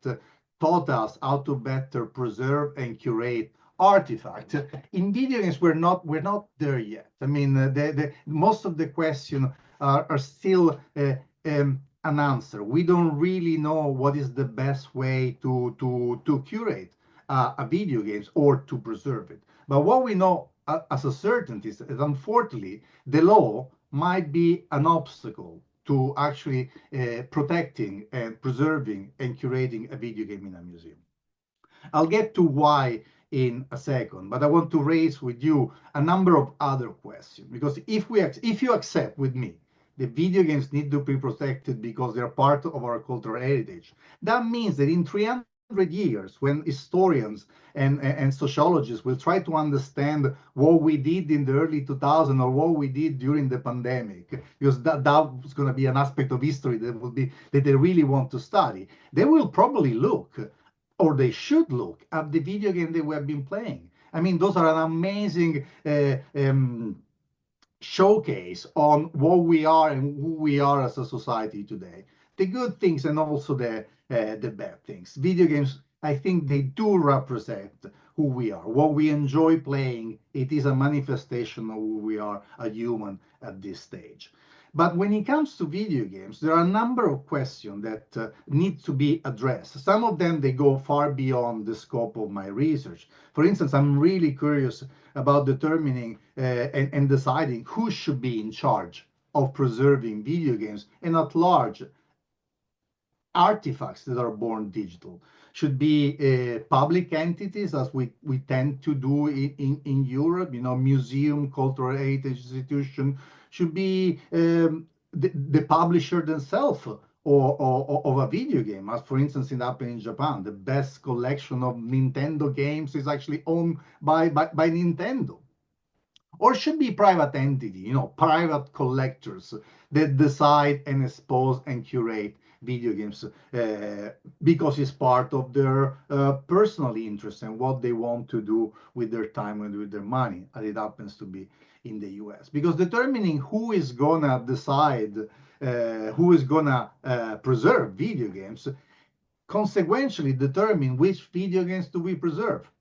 taught us how to better preserve and curate artifacts, in video games we're not there yet. I mean, most of the questions are still unanswered. We don't really know what is the best way to curate a video games or to preserve it. But what we know as a certainty is that unfortunately the law might be an obstacle to actually protecting and preserving and curating a video game in a museum. I'll get to why in a second, but I want to raise with you a number of other questions, because if you accept with me the video games need to be protected because they're part of our cultural heritage, that means that in 300 years, when historians and sociologists will try to understand what we did in the early 2000s or what we did during the pandemic, because that was going to be an aspect of history that they really want to study, they will probably look, or they should look, at the video game that we have been playing. I mean, those are an amazing showcase on what we are and who we are as a society today. The good things and also the bad things. Video games I think they do represent who we are, what we enjoy playing. It is a manifestation of who we are, a human at this stage. But when it comes to video games, there are a number of questions that need to be addressed. Some of them, they go far beyond the scope of my research. For instance, I'm really curious about determining and deciding who should be in charge of preserving video games and at large artifacts that are born digital. Should be public entities, as we tend to do in Europe, museum, cultural heritage institution, should be the publisher themselves of a video game, as for instance in happened in Japan. The best collection of Nintendo games is actually owned by Nintendo. Or should be private entity, private collectors that decide and expose and curate video games because it's part of their personal interest and what they want to do with their time and with their money, as it happens to be in the US. Because determining who is gonna decide, who is gonna preserve video games, consequentially determine which video games do we preserve.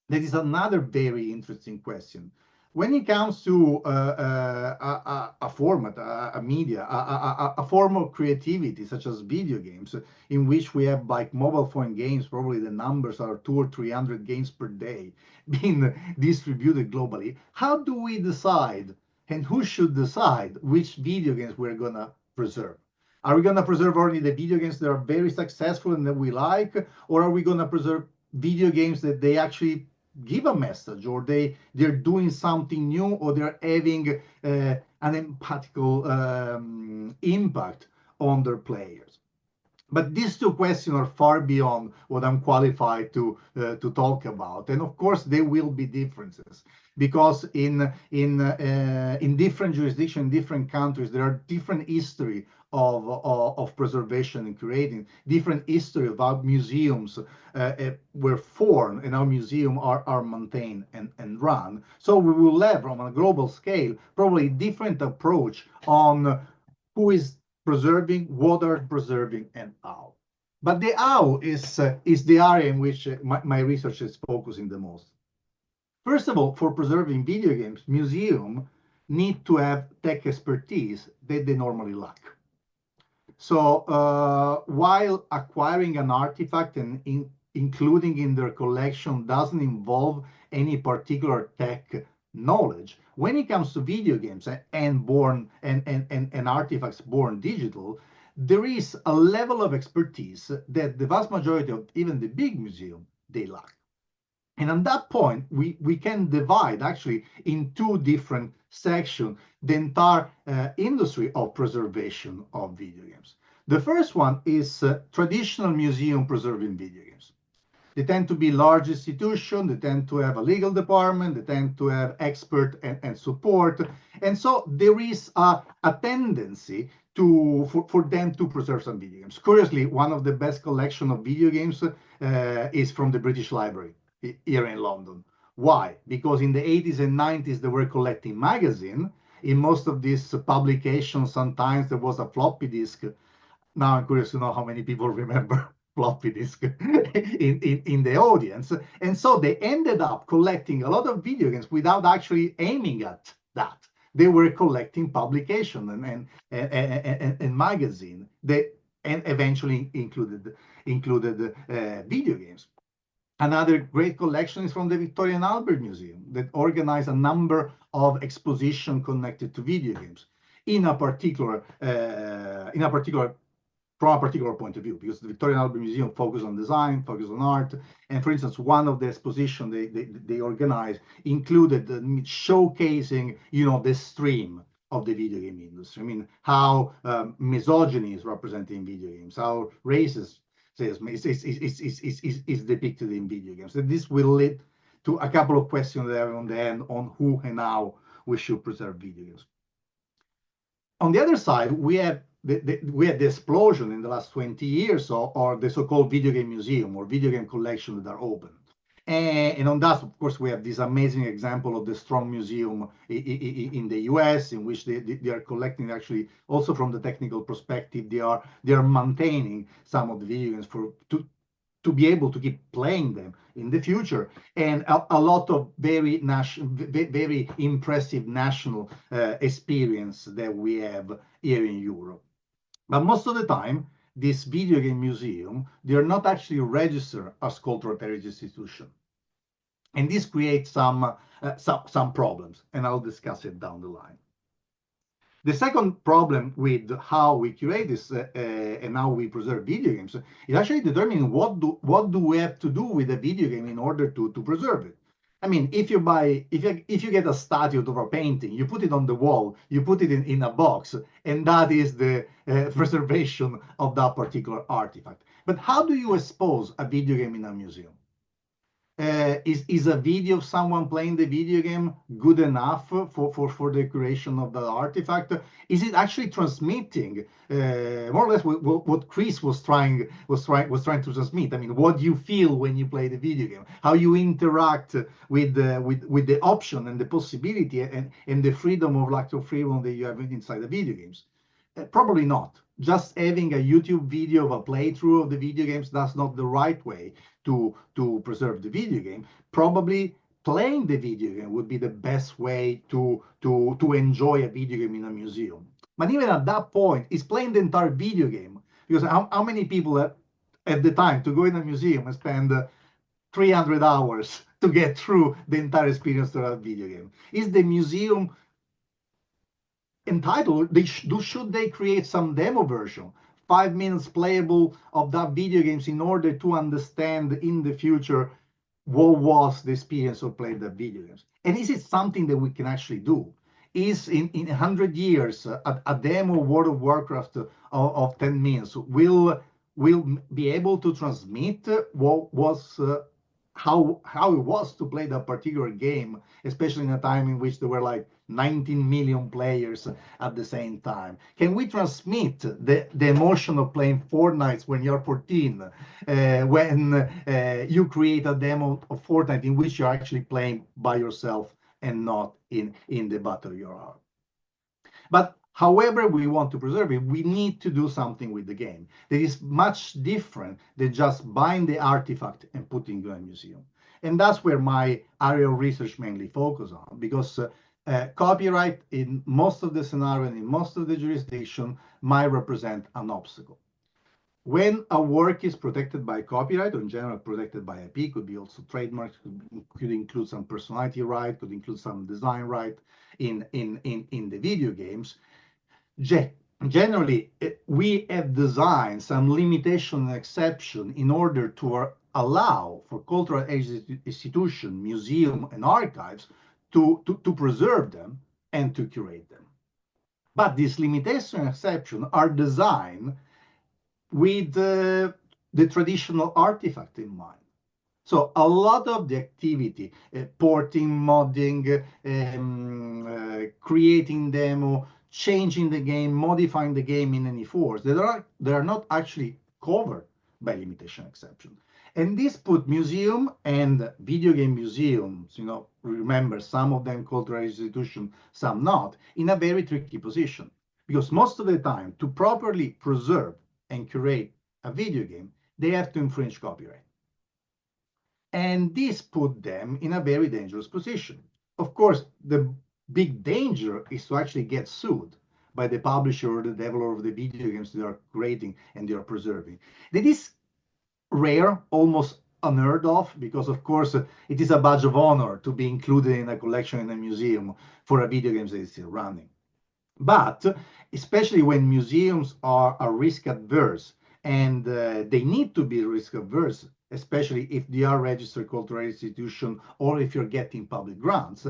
That is another very interesting question. When it comes to a format, a media, a form of creativity, such as video games, in which we have like mobile phone games, probably the numbers are 200 or 300 games per day being distributed globally, how do we decide and who should decide which video games we're going to preserve? Are we going to preserve only the video games that are very successful and that we like, or are we going to preserve video games that they actually give a message, or they're doing something new, or they're having an empathical impact on their players? But these two questions are far beyond what I'm qualified to talk about, and of course there will be differences because in different jurisdictions, different countries, there are different history of preservation and creating, different history of how museums were formed and how museums are maintained and run. So we will have, from a global scale, probably different approach on who is preserving, what are preserving, and how. But the how is the area in which my research is focusing the most. First of all, for preserving video games, museums need to have tech expertise that they normally lack. So while acquiring an artifact and including in their collection doesn't involve any particular tech knowledge, when it comes to video games and artifacts born digital, there is a level of expertise that the vast majority of even the big museum they lack. And at that point, we can divide actually in two different sections the entire industry of preservation of video games. The first one is traditional museum preserving video games. They tend to be large institutions, they tend to have a legal department, they tend to have expert and support. And so there is a tendency for them to preserve some video games. Curiously, one of the best collection of video games is from the British Library here in London. Why? Because in the 80s and 90s, they were collecting magazines. In most of these publications, sometimes there was a floppy disk. Now I'm curious to know how many people remember floppy disk in the audience. And so they ended up collecting a lot of video games without actually aiming at that. They were collecting publication and magazine and eventually included video games. Another great collection is from the Victoria and Albert Museum that organized a number of expositions connected to video games in a particular from a particular point of view, because the Victoria and Albert Museum focus on design, focus on art. And for instance, one of the expositions they organized included showcasing, the stream of the video game industry. I mean, how misogyny is represented in video games, how racism is depicted in video games. And this will lead to a couple of questions there on the end on who and how we should preserve video games. On the other side, we had the explosion in the last 20 years or the so-called video game museum or video game collection that are open. And on that, of course, we have this amazing example of the Strong Museum in the US, in which they are collecting actually also from the technical perspective, they are maintaining some of the video games to be able to keep playing them in the future, and a lot of very impressive national experience that we have here in Europe. But most of the time, this video game museum, they are not actually registered as cultural heritage institution. And this creates some problems, and I'll discuss it down the line. The second problem with how we curate this and how we preserve video games is actually determining what do we have to do with a video game in order to preserve it. I mean, if you get a statue of a painting, you put it on the wall, you put it in a box, and that is the preservation of that particular artifact. But how do you expose a video game in a museum? Is a video of someone playing the video game good enough for the creation of the artifact? Is it actually transmitting more or less what Chris was trying to transmit? I mean, what you feel when you play the video game, how you interact with the option and the possibility and the freedom of lateral freedom that you have inside the video games. Probably not. Just having a YouTube video of a playthrough of the video games, that's not the right way to preserve the video game. Probably playing the video game would be the best way to enjoy a video game in a museum. But even at that point, is playing the entire video game. Because how many people at the time to go in a museum and spend 300 hours to get through the entire experience of a video game? Is the museum entitled, should they create some demo version, 5 minutes playable of that video games in order to understand in the future what was the experience of playing that video games? And is it something that we can actually do? Is in 100 years a demo World of Warcraft of 10 minutes will be able to transmit what was how it was to play that particular game, especially in a time in which there were like 19 million players at the same time? Can we transmit the emotion of playing Fortnite when you're 14, when you create a demo of Fortnite in which you're actually playing by yourself and not in the battle royale? But however we want to preserve it, we need to do something with the game that is much different than just buying the artifact and putting it in a museum. And that's where my area of research mainly focuses on, because copyright in most of the scenario and in most of the jurisdiction might represent an obstacle. When a work is protected by copyright, or in general protected by IP, could be also trademarks, could include some personality right, could include some design right in the video games. Generally, we have designed some limitation and exception in order to allow for cultural institution, museum, and archives to preserve them and to curate them. But these limitation and exception are designed with the traditional artifact in mind. So a lot of the activity, porting, modding, creating demo, changing the game, modifying the game in any force, they are not actually covered by limitation exception. And this put museum and video game museums, remember, some of them cultural institutions, some not, in a very tricky position. Because most of the time, to properly preserve and curate a video game, they have to infringe copyright. And this put them in a very dangerous position. Of course, the big danger is to actually get sued by the publisher or the developer of the video games they are creating and they are preserving. That is rare, almost unheard of, because of course it is a badge of honor to be included in a collection in a museum for a video game that is still running. But especially when museums are risk adverse, and they need to be risk averse, especially if they are registered cultural institution or if you're getting public grants,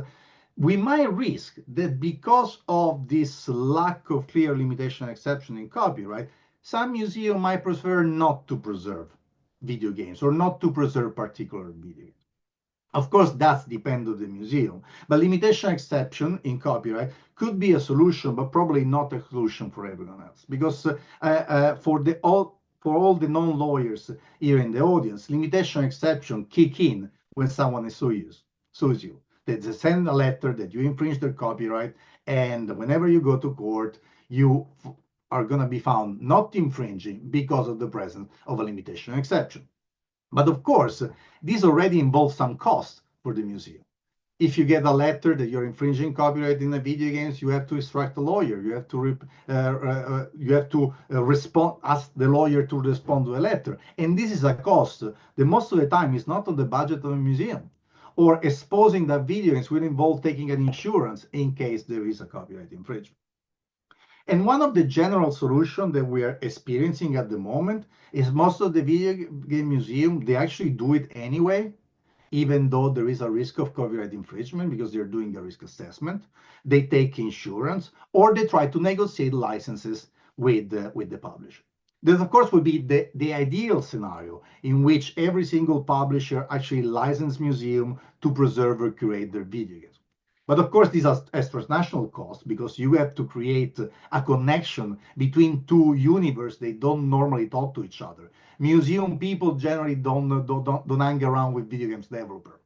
we might risk that because of this lack of clear limitation exception in copyright, some museum might prefer not to preserve video games or not to preserve particular video games. Of course, that's dependent on the museum, but limitation exception in copyright could be a solution, but probably not a solution for everyone else. Because for all the non-lawyers here in the audience, limitation exception kick in when someone sues you. They send a letter that you infringe their copyright, and whenever you go to court, you are going to be found not infringing because of the presence of a limitation exception. But of course, this already involves some cost for the museum. If you get a letter that you're infringing copyright in the video games, you have to instruct a lawyer. You have to respond, ask the lawyer to respond to a letter, and this is a cost that most of the time is not on the budget of a museum. Or exposing that video games will involve taking an insurance in case there is a copyright infringement. And one of the general solutions that we are experiencing at the moment is most of the video game museum, they actually do it anyway, even though there is a risk of copyright infringement because they're doing a risk assessment. They take insurance or they try to negotiate licenses with the publisher. This, of course, would be the ideal scenario in which every single publisher actually license museum to preserve or curate their video games. But of course, these are transnational costs because you have to create a connection between two universes. They don't normally talk to each other. Museum people generally don't hang around with video games developer.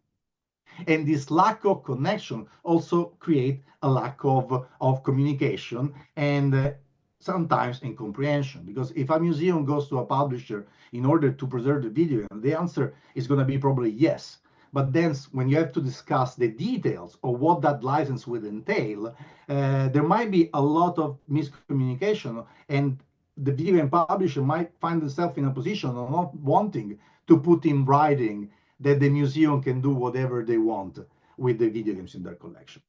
And this lack of connection also create a lack of communication and sometimes incomprehension. Because if a museum goes to a publisher in order to preserve the video game, the answer is going to be probably yes. But then when you have to discuss the details of what that license will entail, there might be a lot of miscommunication, and the video game publisher might find themselves in a position of not wanting to put in writing that the museum can do whatever they want with the video games in their collection.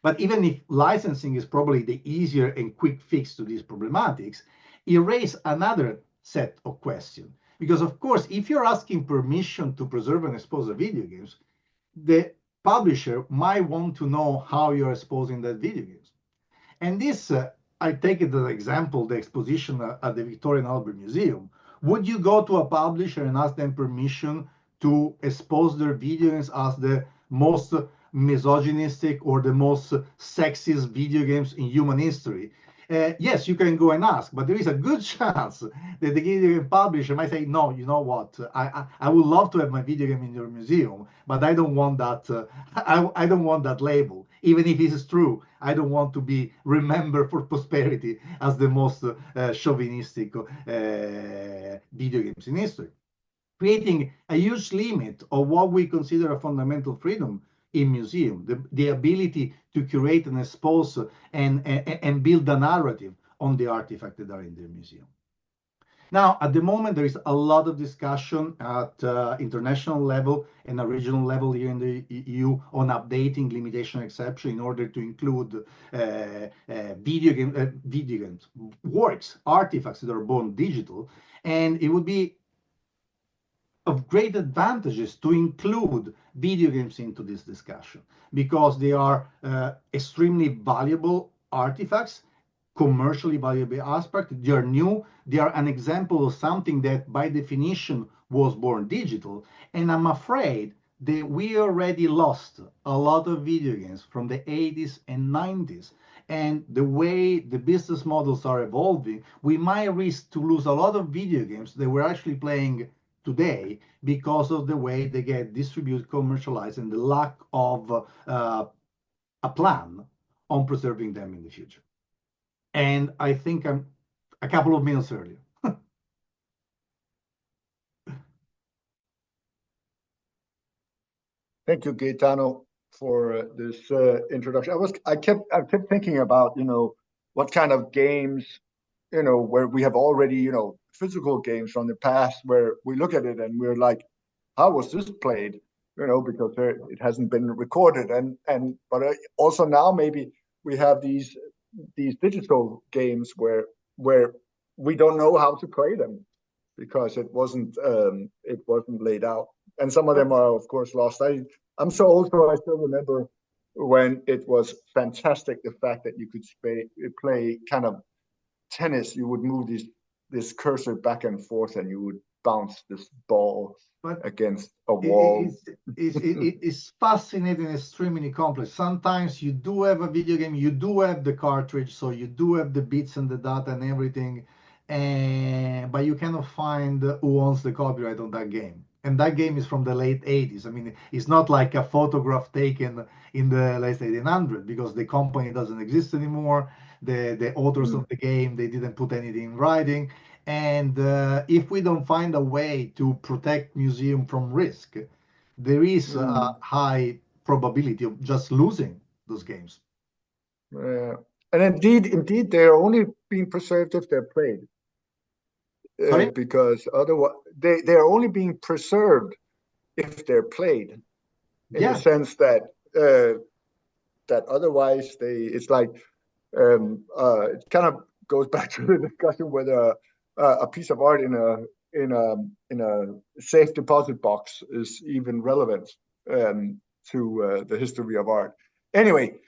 But even if licensing is probably the easier and quick fix to these problematics, it raises another set of questions. Because of course, if you're asking permission to preserve and expose the video games, the publisher might want to know how you're exposing that video games. And this, I take it as an example, the exposition at the Victoria and Albert Museum. Would you go to a publisher and ask them permission to expose their video games as the most misogynistic or the most sexist video games in human history? Yes, you can go and ask, but there is a good chance that the video game publisher might say, no, you know what, I would love to have my video game in your museum, but I don't want that, I don't want that label. Even if it is true, I don't want to be remembered for posterity as the most chauvinistic video games in history, creating a huge limit of what we consider a fundamental freedom in museum, the ability to curate and expose and build a narrative on the artifacts that are in the museum. Now, at the moment, there is a lot of discussion at international level and a regional level here in the EU on updating limitation exception in order to include video games, works, artifacts that are born digital. And it would be of great advantages to include video games into this discussion because they are extremely valuable artifacts, commercially valuable aspect. They are new. They are an example of something that by definition was born digital. And I'm afraid that we already lost a lot of video games from the 80s and 90s. And the way the business models are evolving, we might risk to lose a lot of video games that we're actually playing today because of the way they get distributed, commercialized, and the lack of a plan on preserving them in the future. And I think I'm a couple of minutes earlier. Thank you, Gaetano, for this introduction. I kept thinking about, what kind of games, where we have already, physical games from the past where we look at it and we're like, how was this played? Because it hasn't been recorded. But also now maybe we have these digital games where we don't know how to play them because it wasn't laid out, and some of them are of course lost. I'm so old, so I still remember when it was fantastic, the fact that you could play kind of tennis. You would move this cursor back and forth and you would bounce this ball against a wall. It's fascinating, extremely complex. Sometimes you do have a video game, you do have the cartridge, so you do have the bits and the data and everything, but you cannot find who owns the copyright on that game. And that game is from the late 80s. I mean, it's not like a photograph taken in the late 1800s because the company doesn't exist anymore. The authors of the game, they didn't put anything in writing. And if we don't find a way to protect museum from risk, there is a high probability of just losing those games. And indeed, they're only being preserved if they're played. Sorry? Because otherwise, they're only being preserved if they're played, in the Yeah. sense that that otherwise it's like it kind of goes back to the discussion whether a piece of art in a safe deposit box is even relevant to the history of art. Anyway,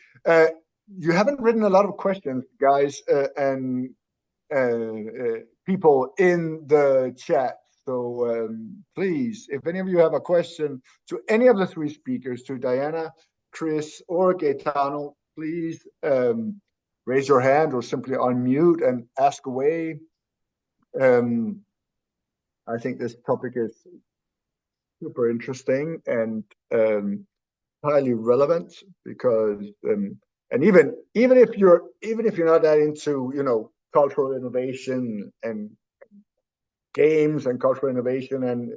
you haven't written a lot of questions, guys, and people in the chat. So please, if any of you have a question to any of the three speakers, to Diana, Chris, or Gaetano, please raise your hand or simply unmute and ask away. I think this topic is super interesting and highly relevant because, and even if you're not that into cultural innovation and games and cultural innovation, and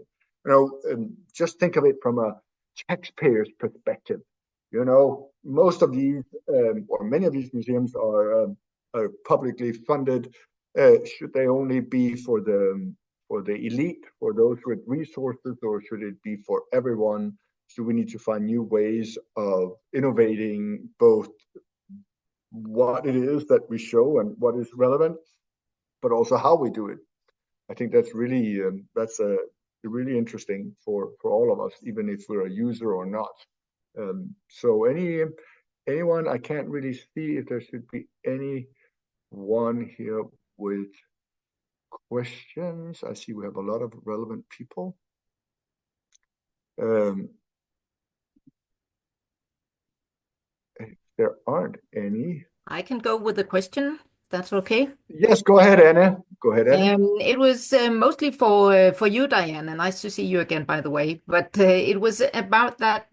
just think of it from a taxpayer's perspective. Most of these or many of these museums are publicly funded. Should they only be for the elite, for those with resources, or should it be for everyone? So we need to find new ways of innovating both what it is that we show and what is relevant, but also how we do it. I think that's really really interesting for all of us, even if we're a user or not. So anyone, I can't really see if there should be anyone here with questions. I see we have a lot of relevant people. If there aren't any, I can go with a question. That's okay. yes, go ahead, Anna. Go ahead, Anna. It was mostly for you, Diana. Nice to see you again, by the way. But it was about that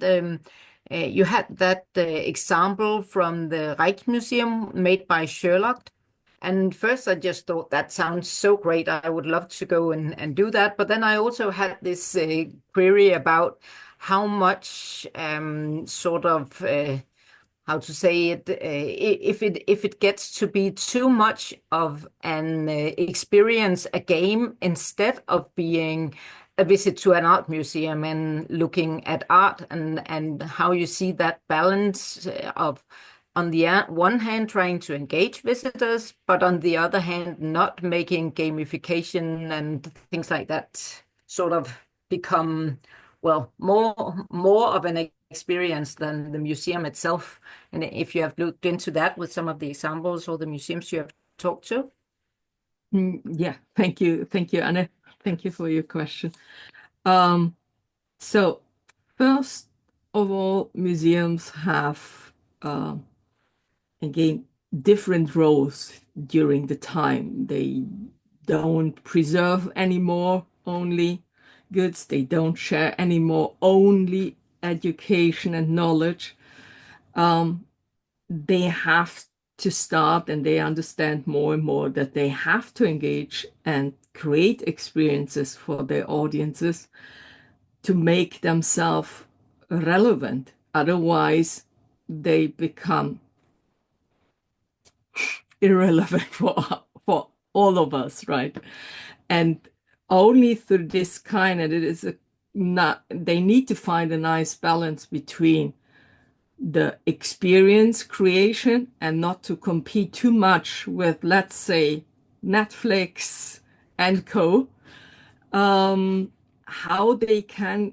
you had that example from the Rijksmuseum made by Sherlock. And first, I just thought that sounds so great. I would love to go and do that. But then I also had this query about how much sort of how to say it, if it gets to be too much of an experience, a game, instead of being a visit to an art museum and looking at art, and how you see that balance of, on the one hand, trying to engage visitors, but on the other hand, not making gamification and things like that sort of become, well, more of an experience than the museum itself. And if you have looked into that with some of the examples or the museums you have talked to. Yeah, thank you, Anne. Thank you for your question. So first of all, museums have again different roles during the time. They don't preserve anymore only goods. They don't share anymore only education and knowledge. They have to start, and they understand more and more that they have to engage and create experiences for their audiences to make themselves relevant. Otherwise, they become irrelevant for all of us, right? And only through this kind, and it is not, they need to find a nice balance between the experience creation and not to compete too much with, let's say, Netflix and co. How they can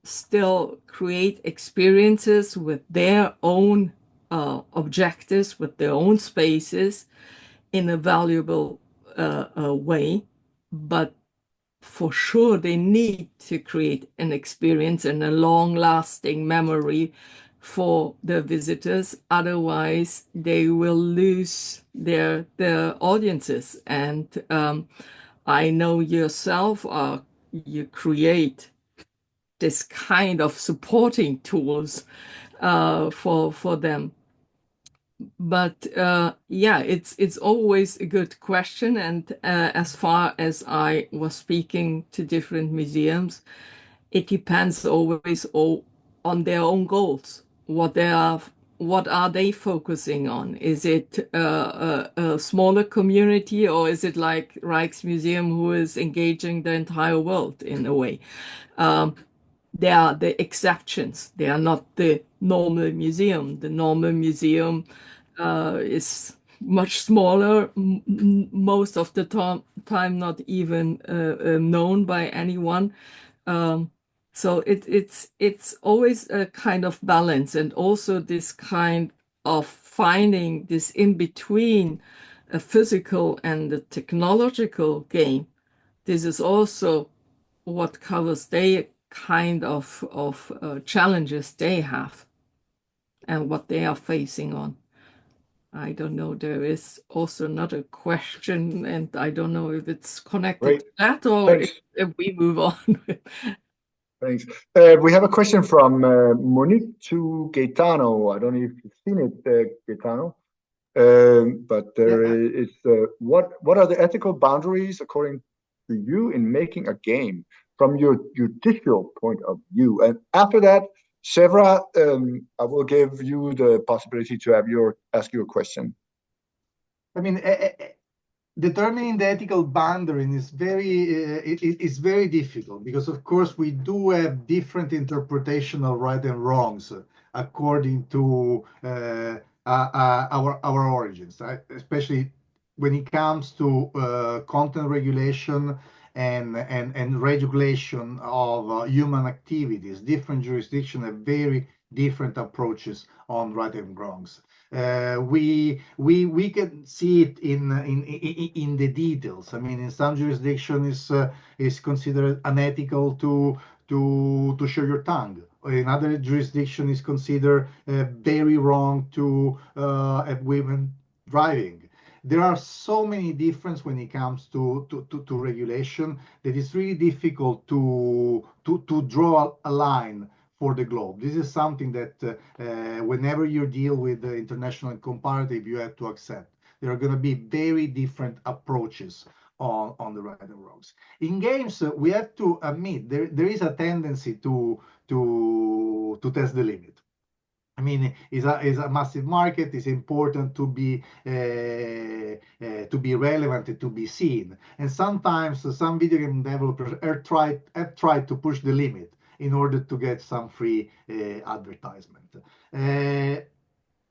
still create experiences with their own objectives, with their own spaces in a valuable way. But for sure, they need to create an experience and a long-lasting memory for the visitors. Otherwise, they will lose their audiences. And I know yourself, you create this kind of supporting tools for them. but yeah, it's always a good question. And as far as I was speaking to different museums, it depends always on their own goals. What are they focusing on? Is it a smaller community, or is it like Rijksmuseum, who is engaging the entire world in a way? They are the exceptions. They are not the normal museum. The normal museum is much smaller, most of the time not even known by anyone. So it's always a kind of balance, and also this kind of finding this in between a physical and a technological game. This is also what covers their kind of challenges they have and what they are facing on. I don't know. There is also another question, and I don't know if it's connected Great. to that or Thanks. if we move on. Thanks. We have a question from Monique to Gaetano. I don't know if you've seen it, Gaetano. But there is what are the ethical boundaries according to you in making a game from your judicial point of view? And after that, Sevra, I will give you the possibility to ask your question. I mean, determining the ethical boundary is very difficult because, of course, we do have different interpretation of right and wrongs according to our origins, right? Especially when it comes to content regulation and regulation of human activities. Different jurisdictions have very different approaches on right and wrongs. We can see it in the details. I mean, in some jurisdictions is considered unethical to show your tongue. In other jurisdiction is considered very wrong to have women driving. There are so many differences when it comes to regulation that it's really difficult to draw a line for the globe. This is something that whenever you deal with the international comparative, you have to accept. There are going to be very different approaches on the right and wrongs. In games, we have to admit there is a tendency to test the limit. I mean, it's a massive market. It's important to be relevant and to be seen. And sometimes some video game developers have tried to push the limit in order to get some free advertisement.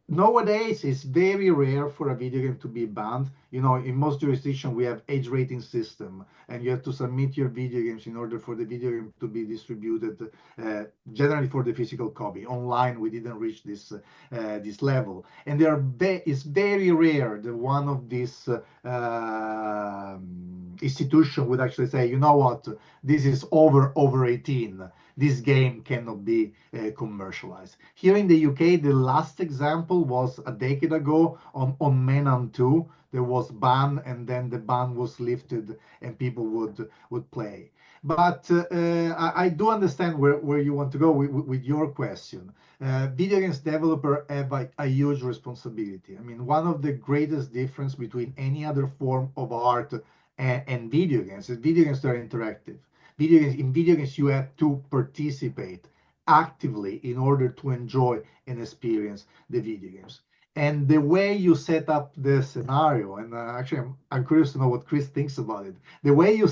Nowadays, it's very rare for a video game to be banned. You know, in most jurisdictions, we have age rating system, and you have to submit your video games in order for the video game to be distributed, generally for the physical copy. Online, we didn't reach this level. And it's very rare that one of these institutions would actually say, you know what, this is over 18. This game cannot be commercialized. Here in the UK, the last example was a decade ago on Menan 2. There was ban, and then the ban was lifted, and people would play. But I do understand where you want to go with your question. Video games developers have a huge responsibility. I mean, one of the greatest difference between any other form of art and video games is video games are interactive. In video games, you have to participate actively in order to enjoy and experience the video games. And the way you set up the scenario, and actually, I'm curious to know what Chris thinks about it. The way you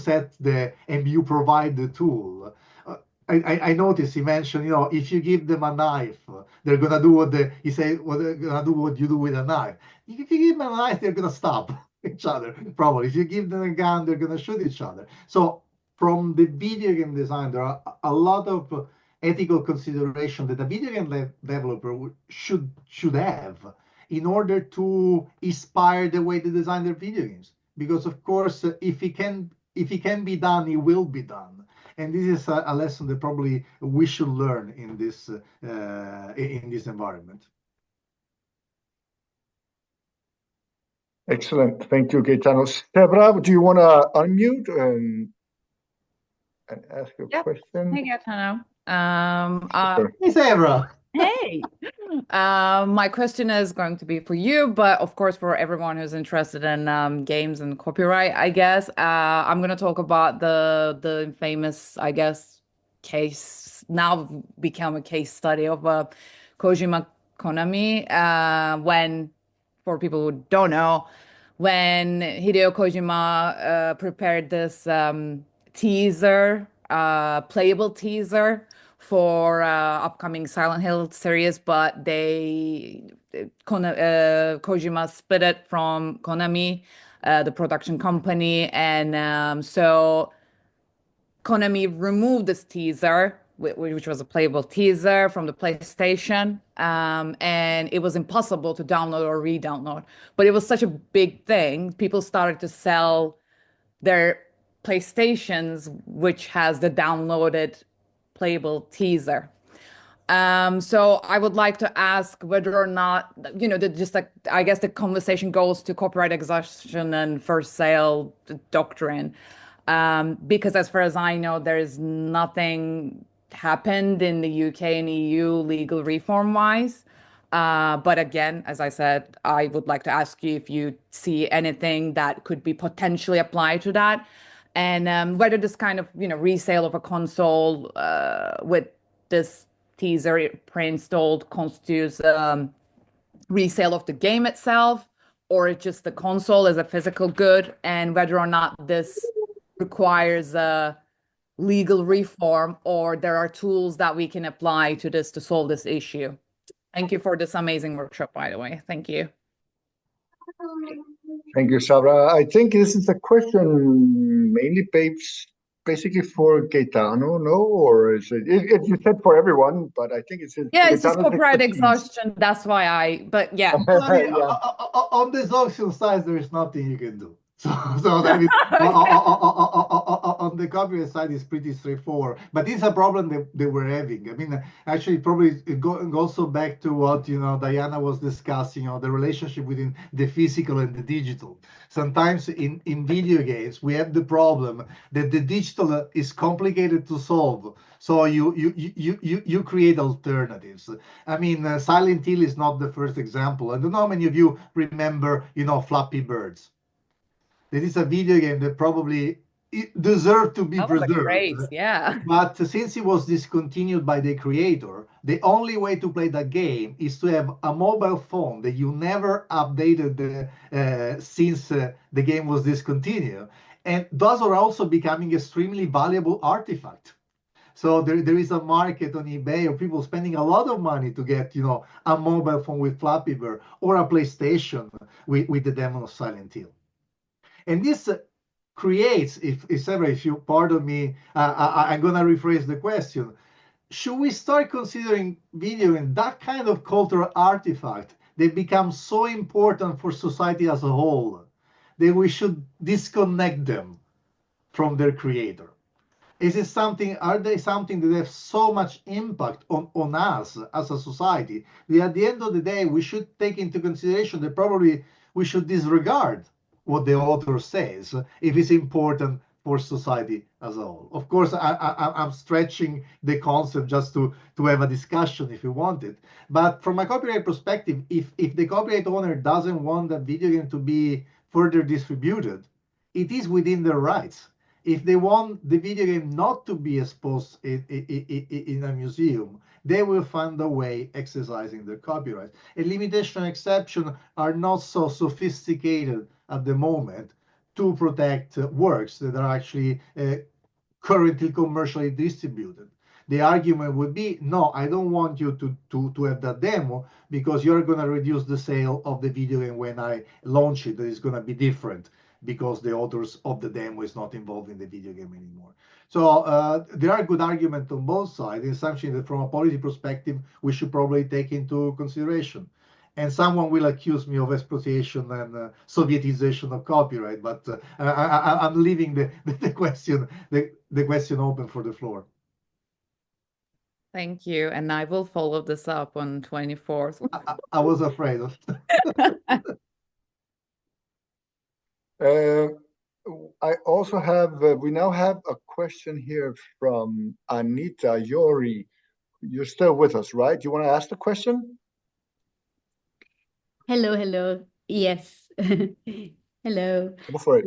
and you provide the tool. I noticed he mentioned, you know, if you give them a knife, they're gonna do he said, well, they're gonna do what you do with a knife. If you give them a knife, they're gonna stop each other, probably. If you give them a gun, they're gonna shoot each other. So from the video game design, there are a lot of ethical consideration that a video game developer should have in order to inspire the way they design their video games. Because of course, if it can be done, it will be done. And this is a lesson that probably we should learn in this environment. Excellent. Thank you, Gaetano. Sevra, do you want to unmute and ask your question? Hey, Gaetano. Super. Hey, Sevra. Hey. My question is going to be for you, but of course for everyone who's interested in games and copyright, I guess. I'm going to talk about the famous, I guess, case now become a case study of Kojima Konami. When, for people who don't know, when Hideo Kojima prepared this teaser, playable teaser for upcoming Silent Hill series, but Kojima split it from Konami, the production company, and so Konami removed this teaser, which was a playable teaser from the PlayStation, and it was impossible to download or re-download. But it was such a big thing, people started to sell their PlayStations, which has the downloaded playable teaser. So I would like to ask whether or not, just like, I guess the conversation goes to copyright exhaustion and first sale doctrine. Because as far as I know, there is nothing happened in the UK and EU legal reform wise. But again, as I said, I would like to ask you if you see anything that could be potentially applied to that, and whether this kind of resale of a console with this teaser pre-installed constitutes resale of the game itself, or it's just the console as a physical good, and whether or not this requires a legal reform or there are tools that we can apply to this to solve this issue. Thank you for this amazing workshop, by the way. Thank you. Thank you, Sabra. I think this is a question mainly basically for Gaetano, no? Or is it you said for everyone, but I think it's yeah, it's just Gaetano's copyright expertise. exhaustion. That's why but yeah. I mean, Yeah. on this auction side, there is nothing you can do. So I mean, on the copyright side, it's pretty straightforward. But it's a problem that they were having. I mean, actually, probably it goes also back to what Diana was discussing, the relationship between the physical and the digital. Sometimes in video games, we have the problem that the digital is complicated to solve. So you create alternatives. I mean, Silent Hill is not the first example. I don't know how many of you remember, Flappy Birds. This is a video game that probably deserved to be That was a preserved. great, yeah. But since it was discontinued by the creator, the only way to play that game is to have a mobile phone that you never updated since the game was discontinued. And those are also becoming extremely valuable artifact. So there is a market on eBay of people spending a lot of money to get, a mobile phone with Flappy Bird or a PlayStation with the demo of Silent Hill. And this creates, if you pardon me, I'm going to rephrase the question. Should we start considering video in that kind of cultural artifact that becomes so important for society as a whole that we should disconnect them from their creator? Are they something that have so much impact on us as a society that at the end of the day, we should take into consideration that probably we should disregard what the author says if it's important for society as a whole. Of course, I'm stretching the concept just to have a discussion if you want it. But from a copyright perspective, if the copyright owner doesn't want that video game to be further distributed, it is within their rights. If they want the video game not to be exposed in a museum, they will find a way exercising their copyright. And limitation exceptions are not so sophisticated at the moment to protect works that are actually currently commercially distributed. The argument would be, no, I don't want you to have that demo because you're going to reduce the sale of the video game when I launch it. That is going to be different because the authors of the demo is not involved in the video game anymore. So there are good arguments on both sides. It's something that from a policy perspective, we should probably take into consideration. And someone will accuse me of exploitation and Sovietization of copyright, but I'm leaving the question open for the floor. Thank you. And I will follow this up on 24th. I was afraid of I also have, we now have a question here from Anita Yori. You're still with us, right? You want to ask the question? Hello, hello. Yes. Hello. Go for it.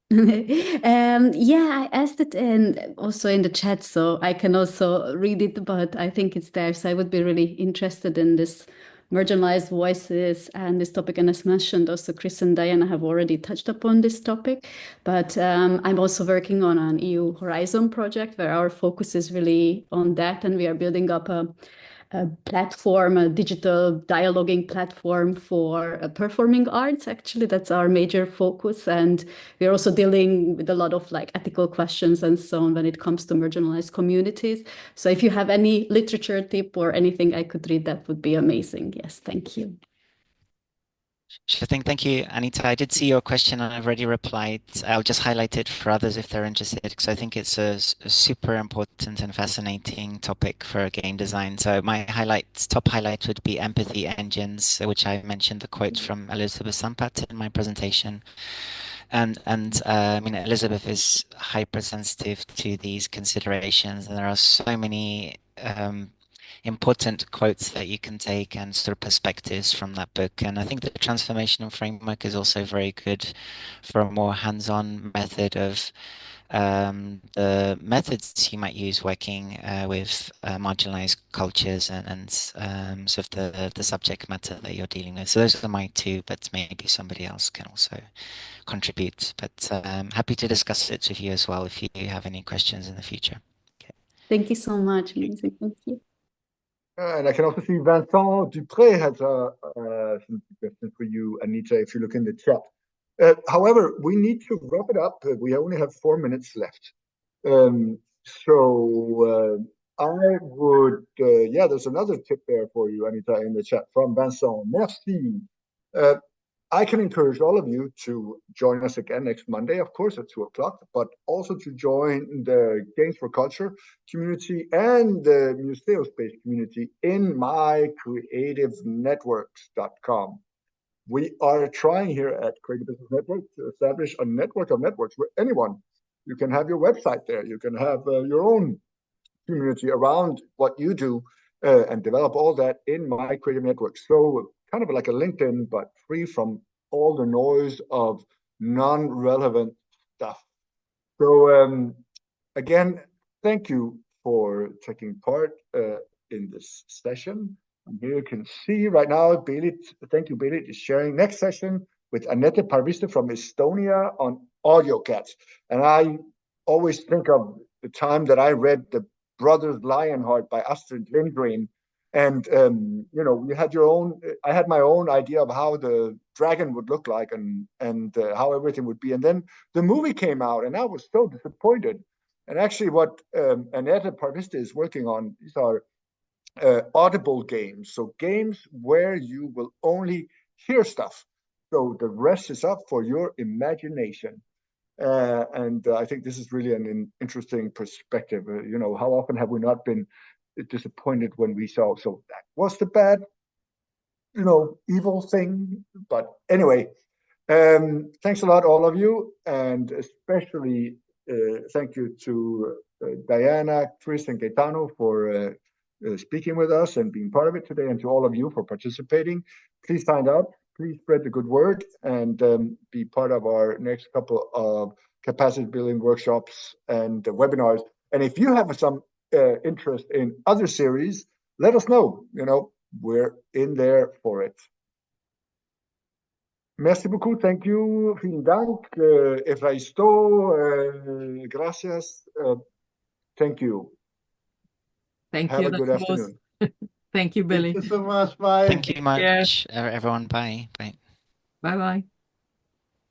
Yeah, I asked it and also in the chat, so I can also read it, but I think it's there. So I would be really interested in this marginalized voices and this topic. And as mentioned, also Chris and Diana have already touched upon this topic. But I'm also working on an EU Horizon project where our focus is really on that, and we are building up a platform, a digital dialoguing platform for performing arts. Actually, that's our major focus. And we're also dealing with a lot of like ethical questions and so on when it comes to marginalized communities. So if you have any literature tip or anything I could read, that would be amazing. Yes, thank you. Sure thing. Thank you, Anita. I did see your question and I've already replied. I'll just highlight it for others if they're interested, because I think it's a super important and fascinating topic for game design. So my top highlight would be empathy engines, which I mentioned the quote from Elizabeth Sampat in my presentation. And I mean, Elizabeth is hypersensitive to these considerations, and there are so many important quotes that you can take and sort of perspectives from that book. And I think the transformational framework is also very good for a more hands-on method of the methods you might use working with marginalized cultures and sort of the subject matter that you're dealing with. So those are my two, but maybe somebody else can also contribute. But happy to discuss it with you as well if you have any questions in the future. Okay. Thank you so much. Amazing. Thank you. And I can also see Vincent Dupré has some suggestions for you, Anita, if you look in the chat. However, we need to wrap it up. We only have 4 minutes left. I would, yeah, there's another tip there for you, Anita, in the chat from Vincent. Merci. I can encourage all of you to join us again next Monday, of course, at 2 o'clock, but also to join the Games for Culture community and the Museospace community in mycreativenetworks.com. We are trying here at Creative Business Network to establish a network of networks where anyone, you can have your website there, you can have your own community around what you do and develop all that in my creative network. So kind of like a LinkedIn, but free from all the noise of non-relevant stuff. So again, thank you for taking part in this session. And here you can see right now, Belit, thank you, Belit, is sharing next session with Annette Parviste from Estonia on audio cats. And I always think of the time that I read The Brothers Lionheart by Astrid Lindgren. And, you know, you had your own, I had my own idea of how the dragon would look like and how everything would be. And then the movie came out and I was so disappointed. And actually what Annette Parviste is working on, these are audible games. So games where you will only hear stuff. So the rest is up for your imagination. I think this is really an interesting perspective. You know, how often have we not been disappointed when we saw, so that was the bad, you know, evil thing. But anyway, thanks a lot, all of you. And especially thank you to Diana, Chris, and Gaetano for speaking with us and being part of it today, and to all of you for participating. Please sign up. Please spread the good word and be part of our next couple of capacity building workshops and webinars. And if you have some interest in other series, let us know. You know, we're in there for it. Merci beaucoup. Thank you. Vielen Dank. Efraisto. Gracias. Thank you. Thank Have you, a good Rasmus. afternoon. Thank you, Billy. Thank you so much. Bye. Thank you much, everyone. Bye. Bye. Bye bye.